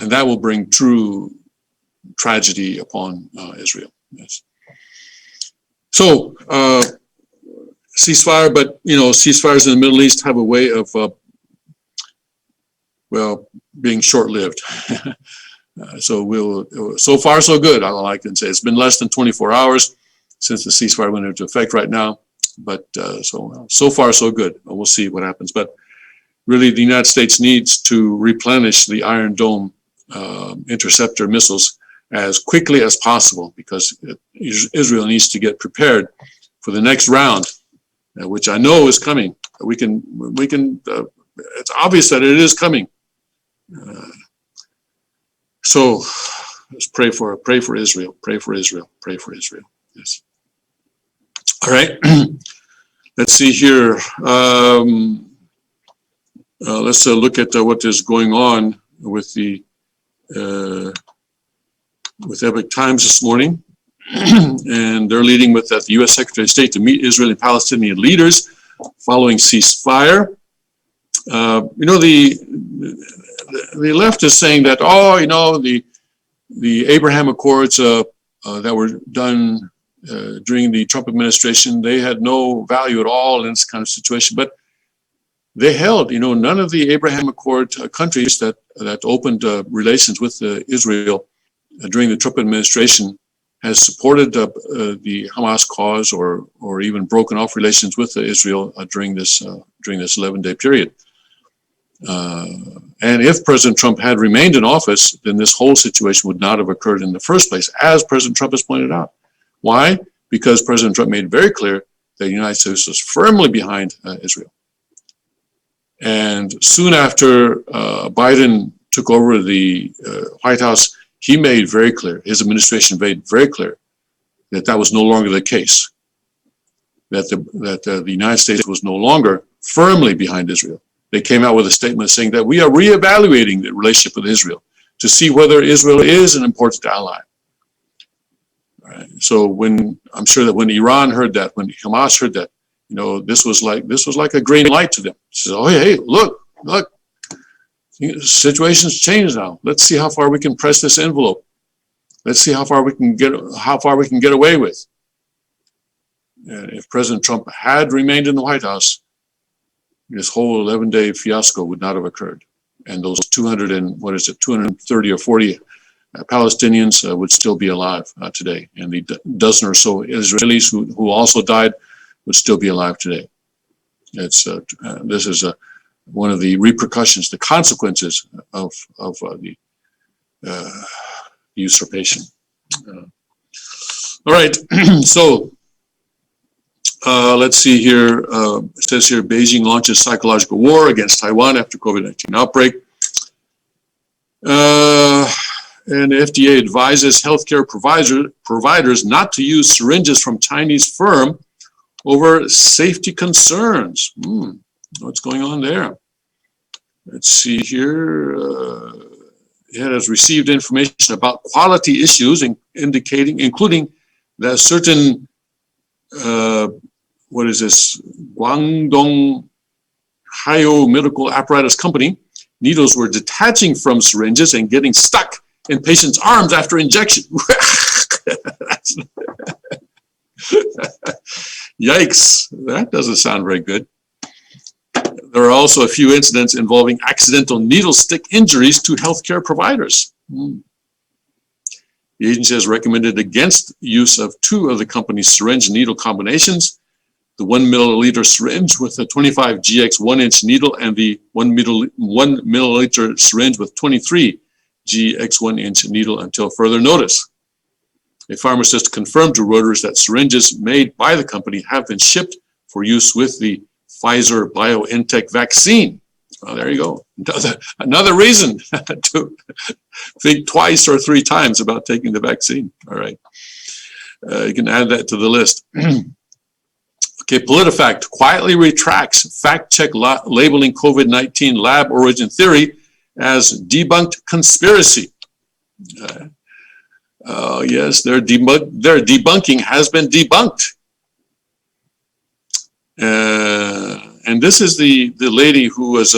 And that will bring true tragedy upon Israel. Yes. So, ceasefire, but ceasefires in the Middle East have a way of, being short-lived. So far so good, all I can say. It's been less than 24 hours since the ceasefire went into effect right now, but so far so good. We'll see what happens. But really, the United States needs to replenish the Iron Dome interceptor missiles as quickly as possible, because Israel needs to get prepared for the next round, which I know is coming. We can. It's obvious that it is coming. So let's pray for Israel. Pray for Israel. Pray for Israel. Yes. All right. Let's see here. Let's look at what is going on with the with Epoch Times this morning, and they're leading with that the U.S. Secretary of State to meet Israeli and Palestinian leaders following ceasefire. The left is saying that, the Abraham Accords that were done during the Trump administration, they had no value at all in this kind of situation. But they held, none of the Abraham Accord countries that opened relations with Israel during the Trump administration has supported the Hamas cause or even broken off relations with Israel during this 11-day period. And if President Trump had remained in office, then this whole situation would not have occurred in the first place, as President Trump has pointed out. Why? Because President Trump made very clear that the United States was firmly behind Israel. And soon after Biden took over the White House, he made very clear, his administration made very clear, that was no longer the case, that the United States was no longer firmly behind Israel. They came out with a statement saying that we are reevaluating the relationship with Israel to see whether Israel is an important ally. Right. So I'm sure that when Iran heard that, when Hamas heard that, this was like a green light to them. Says, oh, hey, look, situation's changed now. Let's see how far we can press this envelope. Let's see how far we can get away with. And if President Trump had remained in the White House, this whole 11-day fiasco would not have occurred. And those 230 or 40 Palestinians would still be alive today, and the dozen or so Israelis who also died would still be alive today. This is one of the repercussions, the consequences of the usurpation. All right, so let's see here. It says here, Beijing launches psychological war against Taiwan after COVID-19 outbreak. And the FDA advises healthcare providers not to use syringes from Chinese firm over safety concerns. What's going on there? Let's see here. It has received information about quality issues, including that certain, what is this, Guangdong Hayo Medical Apparatus Company, needles were detaching from syringes and getting stuck in patients' arms after injection. Yikes, that doesn't sound very good. There are also a few incidents involving accidental needle stick injuries to healthcare providers. The agency has recommended against use of two of the company's syringe needle combinations, the 1 milliliter syringe with a 25 GX 1-inch needle and the 1 milliliter syringe with 23 GX 1-inch needle until further notice. A pharmacist confirmed to Reuters that syringes made by the company have been shipped for use with the Pfizer BioNTech vaccine. Well, there you go. Another reason to think twice or three times about taking the vaccine. All right. You can add that to the list. Okay, PolitiFact quietly retracts fact-check labeling COVID-19 lab origin theory as debunked conspiracy. Yes, their debunking has been debunked. And this is the lady who was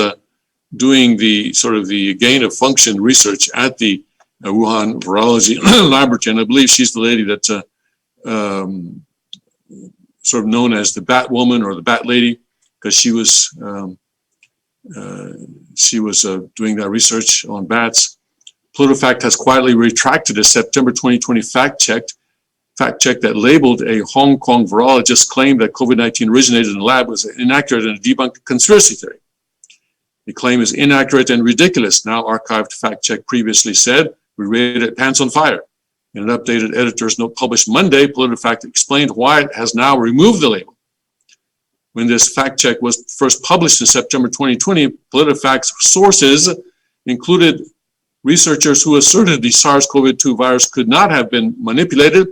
doing the sort of the gain of function research at the Wuhan Virology Laboratory, and I believe she's the lady that's sort of known as the Bat Woman or the Bat Lady, because she was doing that research on bats. PolitiFact has quietly retracted a September 2020 fact check that labeled a Hong Kong virologist's claim that COVID-19 originated in the lab was inaccurate and a debunked conspiracy theory. The claim is inaccurate and ridiculous. Now archived fact check previously said, we rated it pants on fire. In an updated editor's note published Monday, PolitiFact explained why it has now removed the label. When this fact check was first published in September 2020, PolitiFact's sources included researchers who asserted the SARS-CoV-2 virus could not have been manipulated.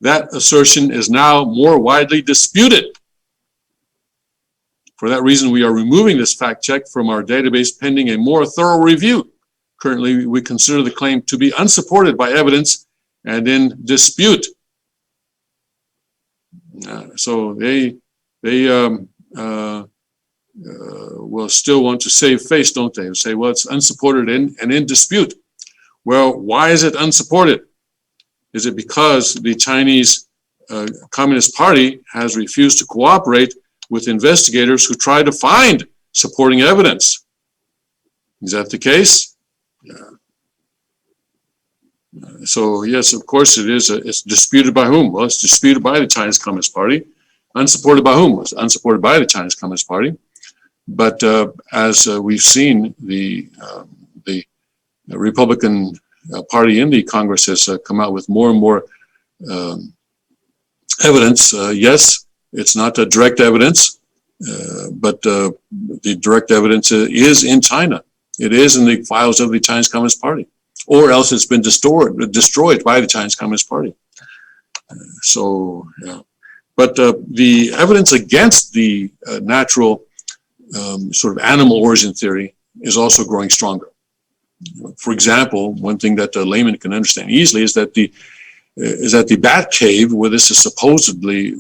That assertion is now more widely disputed. For that reason, we are removing this fact check from our database pending a more thorough review. Currently, we consider the claim to be unsupported by evidence and in dispute. So they will still want to save face, don't they? And say, well, it's unsupported and in dispute. Well, why is it unsupported? Is it because the Chinese Communist Party has refused to cooperate with investigators who try to find supporting evidence? Is that the case? Yeah. So yes, of course it is. It's disputed by whom? Well, it's disputed by the Chinese Communist Party. Unsupported by whom? It's unsupported by the Chinese Communist Party. But as we've seen, the Republican Party in the Congress has come out with more and more evidence. Yes, it's not direct evidence, but the direct evidence is in China. It is in the files of the Chinese Communist Party, or else it's been destroyed by the Chinese Communist Party. Yeah. But the evidence against the natural sort of animal origin theory is also growing stronger. For example, one thing that a layman can understand easily is that the bat cave where this is supposedly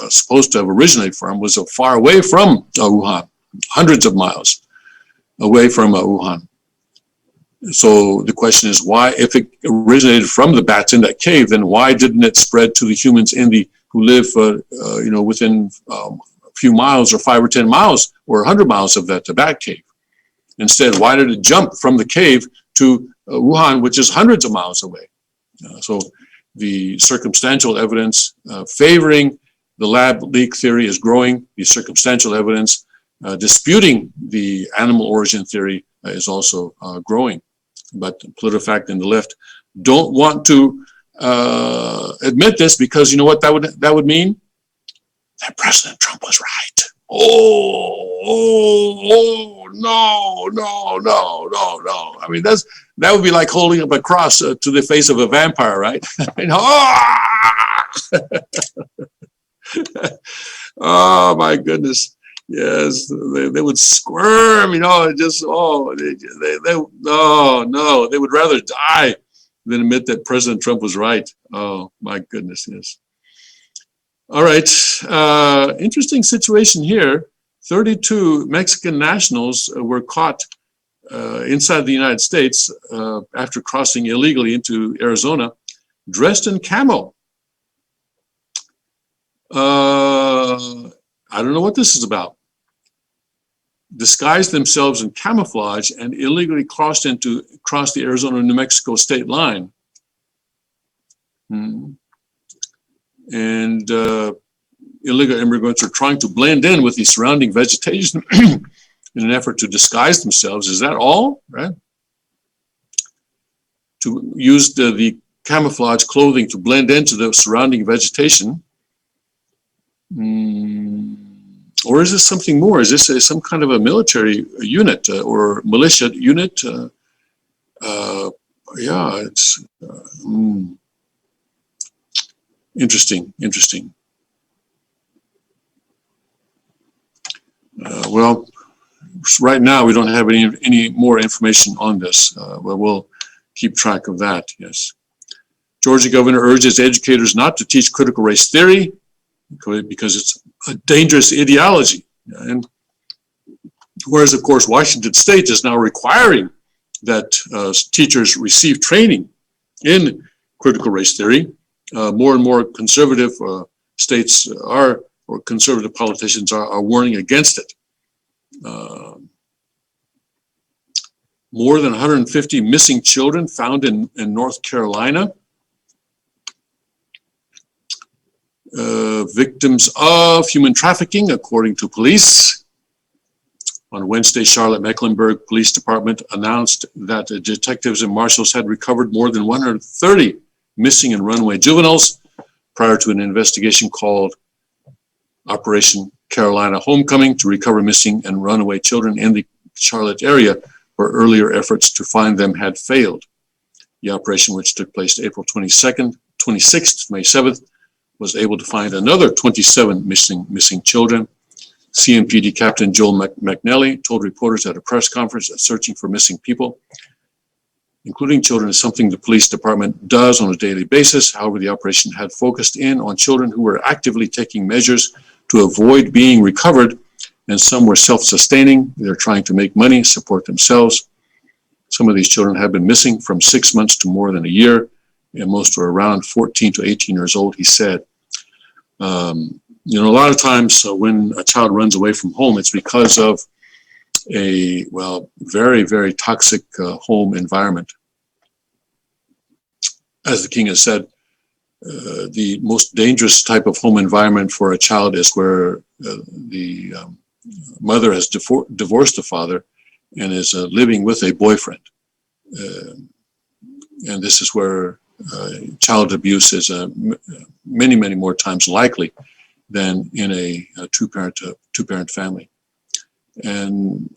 supposed to have originated from was far away from Wuhan, hundreds of miles away from Wuhan. So the question is, why, if it originated from the bats in that cave, then why didn't it spread to the humans who live, within a few miles or 5 or 10 miles or 100 miles of that bat cave? Instead, why did it jump from the cave to Wuhan, which is hundreds of miles away. So the circumstantial evidence favoring the lab leak theory is growing. The circumstantial evidence disputing the animal origin theory is also growing. But PolitiFact and the left don't want to admit this, because you know what that would mean? That President Trump was right. No. I mean, that would be like holding up a cross to the face of a vampire, right? Oh my goodness. Yes, they would squirm, they would rather die than admit that President Trump was right. Oh my goodness, yes. All right, interesting situation here. 32 Mexican nationals were caught inside the United States after crossing illegally into Arizona, dressed in camo. I don't know what this is about. Disguised themselves in camouflage and illegally crossed the Arizona-New Mexico state line. And illegal immigrants are trying to blend in with the surrounding vegetation in an effort to disguise themselves. Is that all? Right? To use the camouflage clothing to blend into the surrounding vegetation. Or is this something more? Is this some kind of a military unit or militia unit? Yeah, it's interesting. Well, right now we don't have any more information on this, but we'll keep track of that. Yes. Georgia governor urges educators not to teach critical race theory because it's a dangerous ideology. And whereas, of course, Washington State is now requiring that teachers receive training in critical race theory, more and more conservative states or conservative politicians are warning against it. More than 150 missing children found in North Carolina. Victims of human trafficking, according to police. On Wednesday, Charlotte-Mecklenburg Police Department announced that detectives and marshals had recovered more than 130 missing and runaway juveniles prior to an investigation called Operation Carolina Homecoming to recover missing and runaway children in the Charlotte area, where earlier efforts to find them had failed. The operation, which took place April 26th to May 7th, was able to find another 27 missing children. CMPD Captain Joel McNally told reporters at a press conference that searching for missing people, including children, is something the police department does on a daily basis. However, the operation had focused in on children who were actively taking measures to avoid being recovered, and some were self-sustaining. They're trying to make money, support themselves. Some of these children have been missing from 6 months to more than a year, and most were around 14 to 18 years old, he said. A lot of times when a child runs away from home, it's because of a, very, very toxic home environment. As the king has said, the most dangerous type of home environment for a child is where the mother has divorced the father and is living with a boyfriend. And this is where child abuse is many, many more times likely than in a two-parent family. And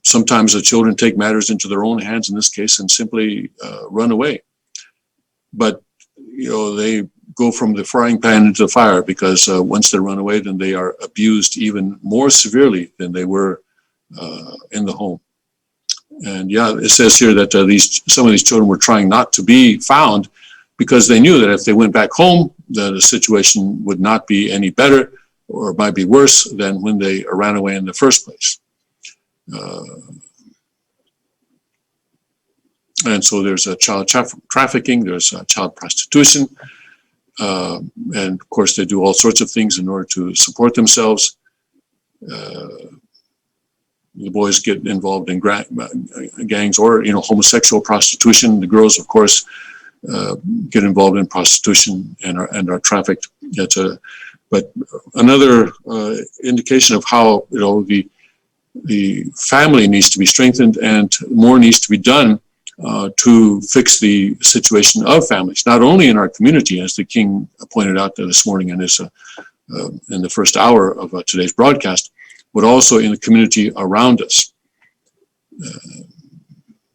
sometimes the children take matters into their own hands in this case and simply run away. But they go from the frying pan into the fire, because once they run away, then they are abused even more severely than they were in the home. And yeah, it says here that some of these children were trying not to be found because they knew that if they went back home, the situation would not be any better, or might be worse than when they ran away in the first place. And so there's a child trafficking, there's child prostitution, and of course they do all sorts of things in order to support themselves. the boys get involved in gangs or, homosexual prostitution. The girls, of course, get involved in prostitution and are trafficked. But another indication of how, the family needs to be strengthened and more needs to be done to fix the situation of families, not only in our community, as the King pointed out this morning in the first hour of today's broadcast, but also in the community around us,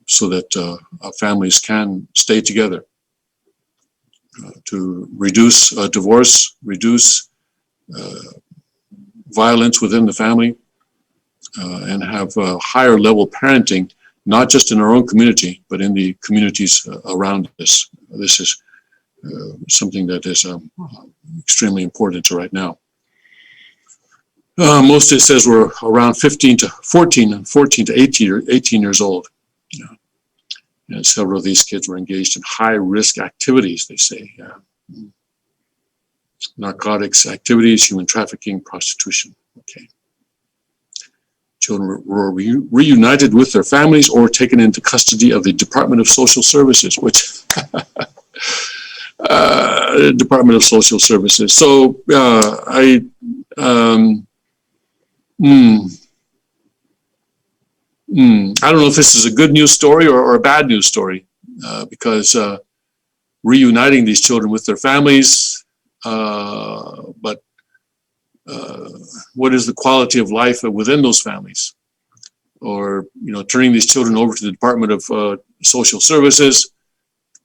so that families can stay together, to reduce divorce, reduce violence within the family, and have higher level parenting, not just in our own community, but in the communities around us. This is something that is extremely important right now. Most, it says, we're around 14 to 18 years old. And several of these kids were engaged in high-risk activities, they say. Narcotics activities, human trafficking, prostitution. Okay. Children were reunited with their families or taken into custody of the Department of Social Services, which Department of Social Services. So I don't know if this is a good news story or a bad news story, because reuniting these children with their families, but what is the quality of life within those families? Or, turning these children over to the Department of Social Services,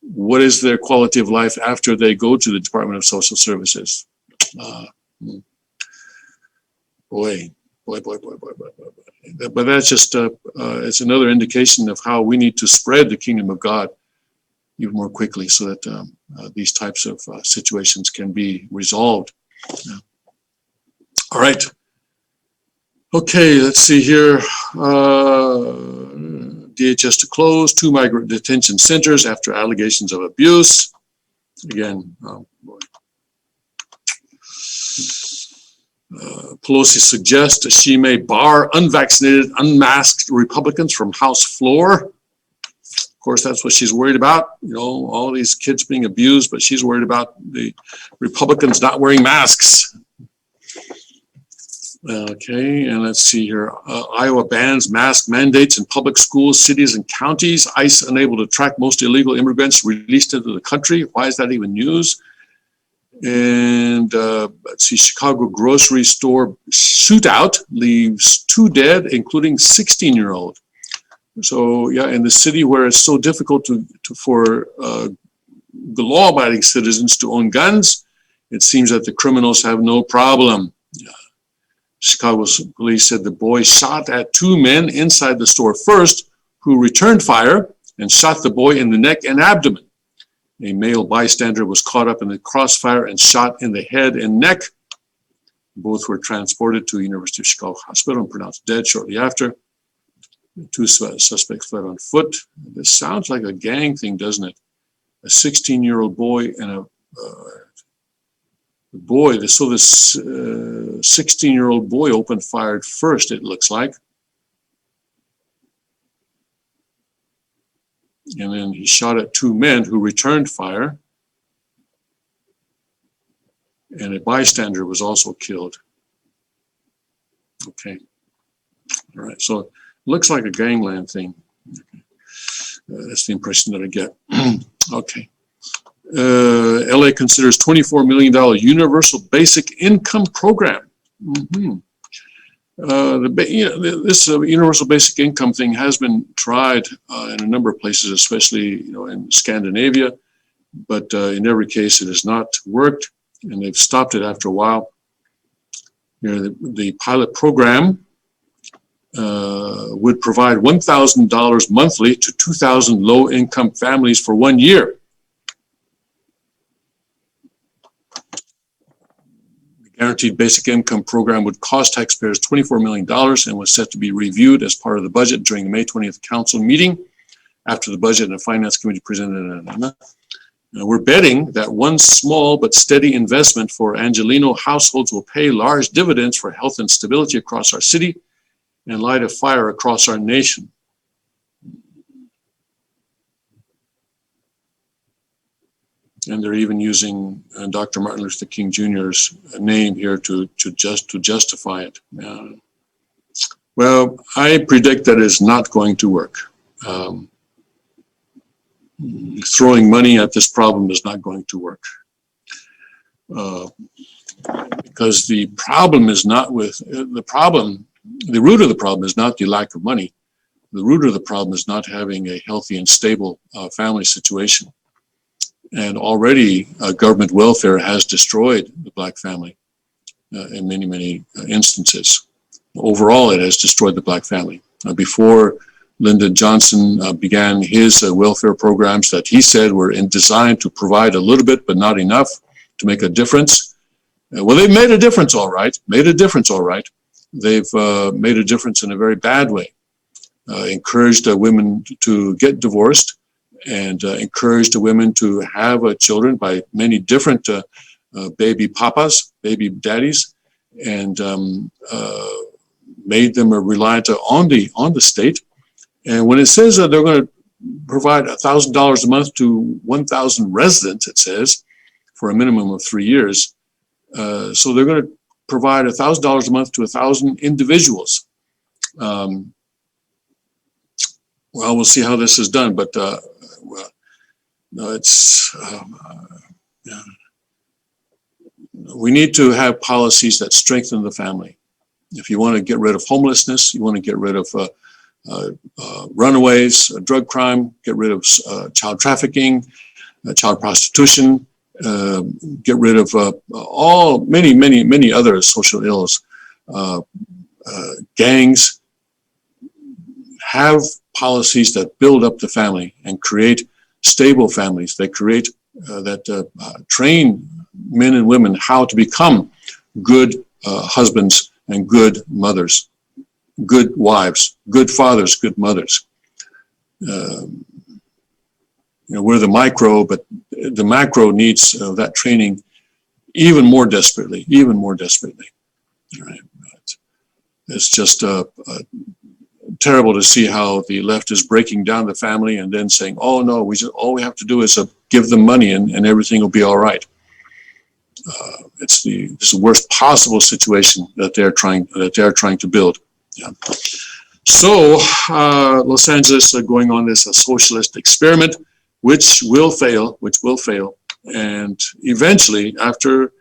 what is their quality of life after they go to the Department of Social Services? Boy. But that's just, it's another indication of how we need to spread the kingdom of God even more quickly, so that these types of situations can be resolved. All right. Okay, let's see here. DHS to close 2 migrant detention centers after allegations of abuse. Again, oh boy. Pelosi suggests she may bar unvaccinated, unmasked Republicans from House floor. Of course, that's what she's worried about. All these kids being abused, but she's worried about the Republicans not wearing masks. Okay, and let's see here. Iowa bans mask mandates in public schools, cities, and counties. ICE unable to track most illegal immigrants released into the country. Why is that even news? And let's see, Chicago grocery store shootout leaves 2 dead, including 16-year-old. So yeah, in the city where it's so difficult for the law-abiding citizens to own guns, it seems that the criminals have no problem. Chicago police said the boy shot at 2 men inside the store first, who returned fire and shot the boy in the neck and abdomen. A male bystander was caught up in the crossfire and shot in the head and neck. Both were transported to University of Chicago Hospital and pronounced dead shortly after. The 2 suspects fled on foot. This sounds like a gang thing, doesn't it? A 16-year-old boy and a boy. So this 16-year-old boy opened fire first, it looks like. And then he shot at 2 men who returned fire. And a bystander was also killed. Okay. All right. So it looks like a gangland thing. That's the impression that I get. Okay. LA considers $24 million universal basic income program. This universal basic income thing has been tried in a number of places, especially in Scandinavia, but in every case it has not worked, and they've stopped it after a while. The pilot program would provide $1,000 monthly to 2,000 low-income families for 1 year. Guaranteed Basic Income Program would cost taxpayers $24 million and was set to be reviewed as part of the budget during the May 20th council meeting after the Budget and Finance Committee presented it. We're betting that one small but steady investment for Angelino households will pay large dividends for health and stability across our city and light a fire across our nation. And they're even using Dr. Martin Luther King Jr.'s name here to justify it. Well, I predict that it's not going to work. Throwing money at this problem is not going to work. Because the problem is not with the root of the problem is not the lack of money. The root of the problem is not having a healthy and stable family situation. And already government welfare has destroyed the Black family in many, many instances. Overall, it has destroyed the Black family. Before Lyndon Johnson began his welfare programs that he said were designed to provide a little bit, but not enough to make a difference. Well, they've made a difference, all right. They've made a difference in a very bad way. Encouraged women to get divorced and encouraged women to have children by many different baby papas, baby daddies, and made them reliant on the state. And when it says that they're going to provide $1,000 a month to 1,000 residents, it says, for a minimum of 3 years. So they're going to provide $1,000 a month to 1,000 individuals. Well, we'll see how this is done, but well, no, it's we need to have policies that strengthen the family. If you want to get rid of homelessness, you want to get rid of runaways, drug crime, get rid of child trafficking, child prostitution, get rid of many other social ills, gangs. Have policies that build up the family and create stable families. They create train men and women how to become good husbands and good mothers, good wives, good fathers, good mothers. We're the micro, but the macro needs that training even more desperately. All right. It's just terrible to see how the left is breaking down the family and then saying, "Oh no, all we have to do is give them money and everything will be all right." It's the worst possible situation that they're trying to build. Yeah. So Los Angeles going on this socialist experiment, which will fail, and eventually, after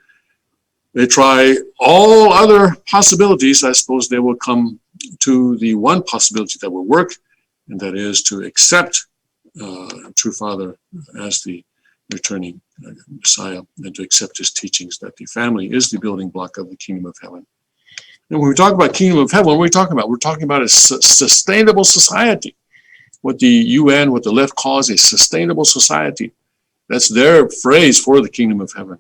they try all other possibilities, I suppose they will come to the one possibility that will work, and that is to accept True Father as the returning Messiah, and to accept his teachings that the family is the building block of the kingdom of heaven. And when we talk about kingdom of heaven, what are we talking about? We're talking about a sustainable society. What the UN, what the left calls a sustainable society. That's their phrase for the kingdom of heaven.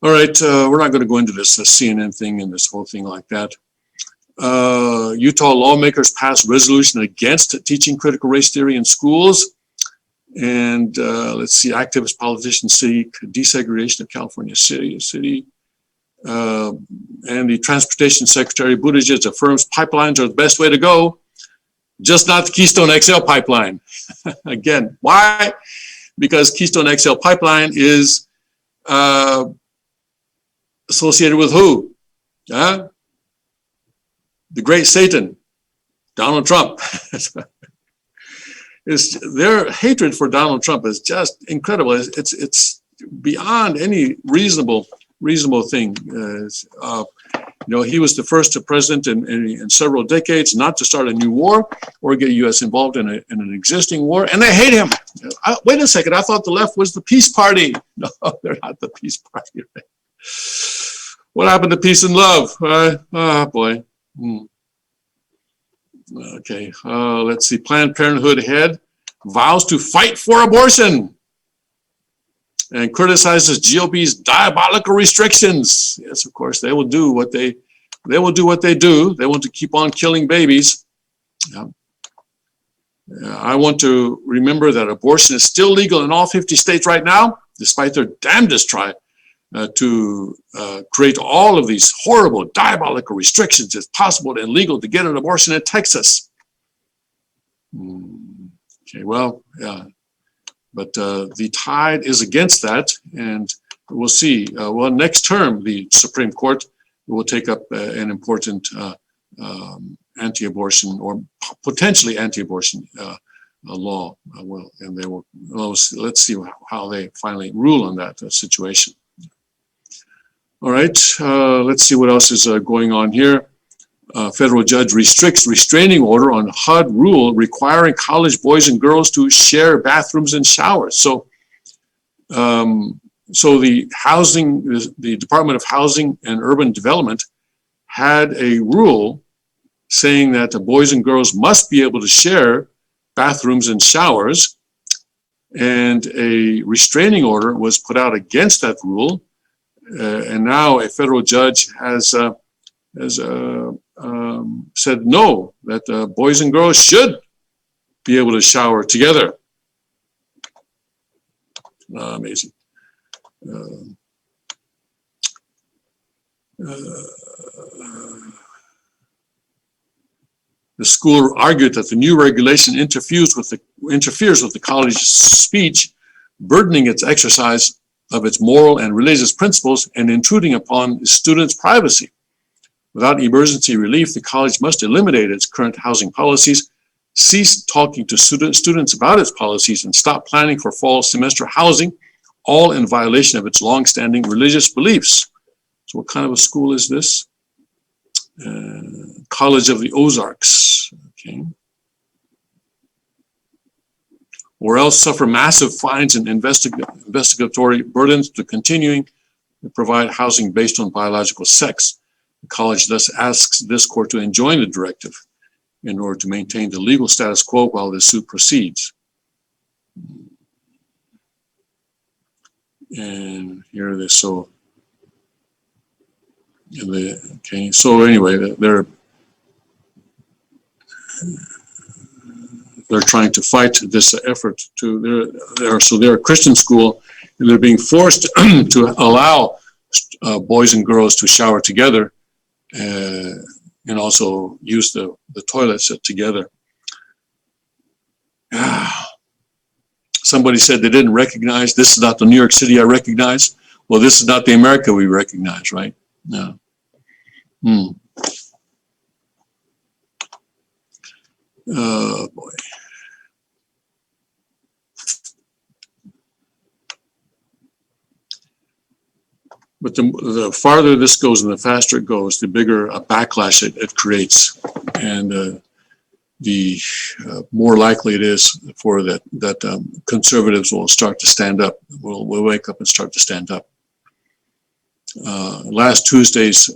All right, we're not going to go into this CNN thing and this whole thing like that. Utah lawmakers passed resolution against teaching critical race theory in schools. And let's see, activist politicians seek desegregation of California City. And the Transportation Secretary Buttigieg affirms pipelines are the best way to go, just not the Keystone XL pipeline. Again, why? Because Keystone XL pipeline is associated with who? The great Satan, Donald Trump. Their hatred for Donald Trump is just incredible. It's beyond any reasonable thing. He was the first president in several decades not to start a new war or get U.S. involved in an existing war, and they hate him. Wait a second, I thought the left was the peace party. No, they're not the peace party. Right? What happened to peace and love? Oh, boy. Okay, let's see. Planned Parenthood head vows to fight for abortion and criticizes GOP's diabolical restrictions. Yes, of course, they will do what they do. They want to keep on killing babies. Yeah. I want to remember that abortion is still legal in all 50 states right now, despite their damnedest try to create all of these horrible, diabolical restrictions. It's possible and legal to get an abortion in Texas. Okay, well, yeah. But the tide is against that, and we'll see. Well, next term, the Supreme Court will take up an important anti-abortion or potentially anti-abortion law. And they will. Let's see how they finally rule on that situation. All right. Let's see what else is going on here. Federal judge restricts restraining order on HUD rule requiring college boys and girls to share bathrooms and showers. So, the Department of Housing and Urban Development had a rule saying that the boys and girls must be able to share bathrooms and showers, and a restraining order was put out against that rule, and now a federal judge has said no, that boys and girls should be able to shower together. Amazing. The school argued that the new regulation interferes with the college's speech, burdening its exercise of its moral and religious principles and intruding upon students' privacy. Without emergency relief, the college must eliminate its current housing policies, cease talking to students about its policies, and stop planning for fall semester housing, all in violation of its long-standing religious beliefs. So what kind of a school is this? College of the Ozarks. Okay. Or else suffer massive fines and investigatory burdens to continuing to provide housing based on biological sex. The college thus asks this court to enjoin the directive in order to maintain the legal status quo while the suit proceeds. And here it is. So, okay. So anyway, they're trying to fight this effort to. They're a Christian school, and they're being forced to allow boys and girls to shower together. And also use the toilets together. Somebody said they didn't recognize, this is not the New York City I recognize. Well, this is not the America we recognize, right? No. Oh, boy. But the farther this goes and the faster it goes, the bigger a backlash it creates, and the more likely it is for that conservatives will start to stand up. Will wake up and start to stand up. Last Tuesday's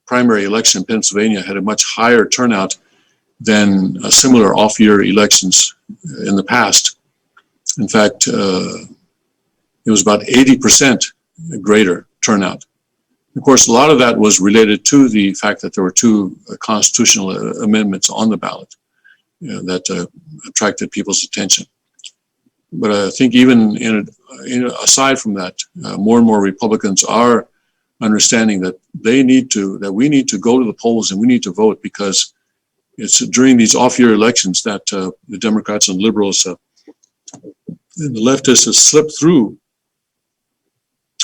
primary election in Pennsylvania had a much higher turnout than similar off-year elections in the past. In fact, it was about 80% greater turnout. Of course, a lot of that was related to the fact that there were two constitutional amendments on the ballot that attracted people's attention. But I think even aside from that, more and more Republicans are understanding that we need to go to the polls and we need to vote, because it's during these off-year elections that the Democrats and liberals and the leftists have slipped through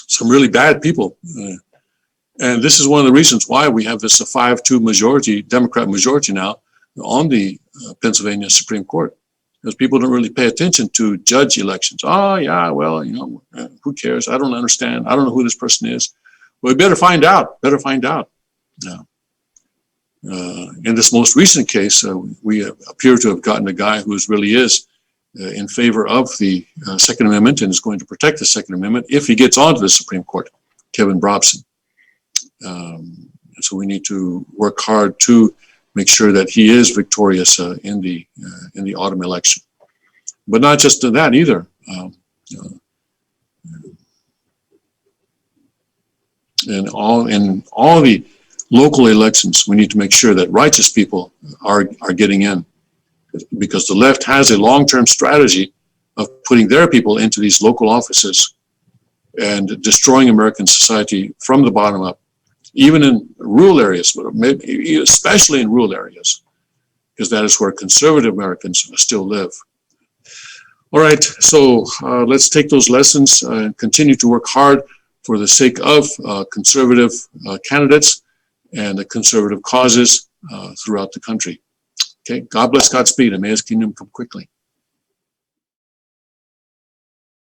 some really bad people. And this is one of the reasons why we have this 5-2 majority, Democrat majority now on the Pennsylvania Supreme Court, because people don't really pay attention to judge elections. Oh, yeah, well, who cares? I don't understand. I don't know who this person is. Well, we better find out. Yeah. In this most recent case, we appear to have gotten a guy who really is in favor of the Second Amendment and is going to protect the Second Amendment if he gets onto the Supreme Court, Kevin Brobson. So we need to work hard to make sure that he is victorious in the autumn election. But not just that either. In all the local elections, we need to make sure that righteous people are getting in, because the left has a long-term strategy of putting their people into these local offices and destroying American society from the bottom up, even in rural areas, especially in rural areas, because that is where conservative Americans still live. All right, so let's take those lessons and continue to work hard for the sake of conservative candidates and the conservative causes throughout the country. Okay, God bless, Godspeed, and may His kingdom come quickly.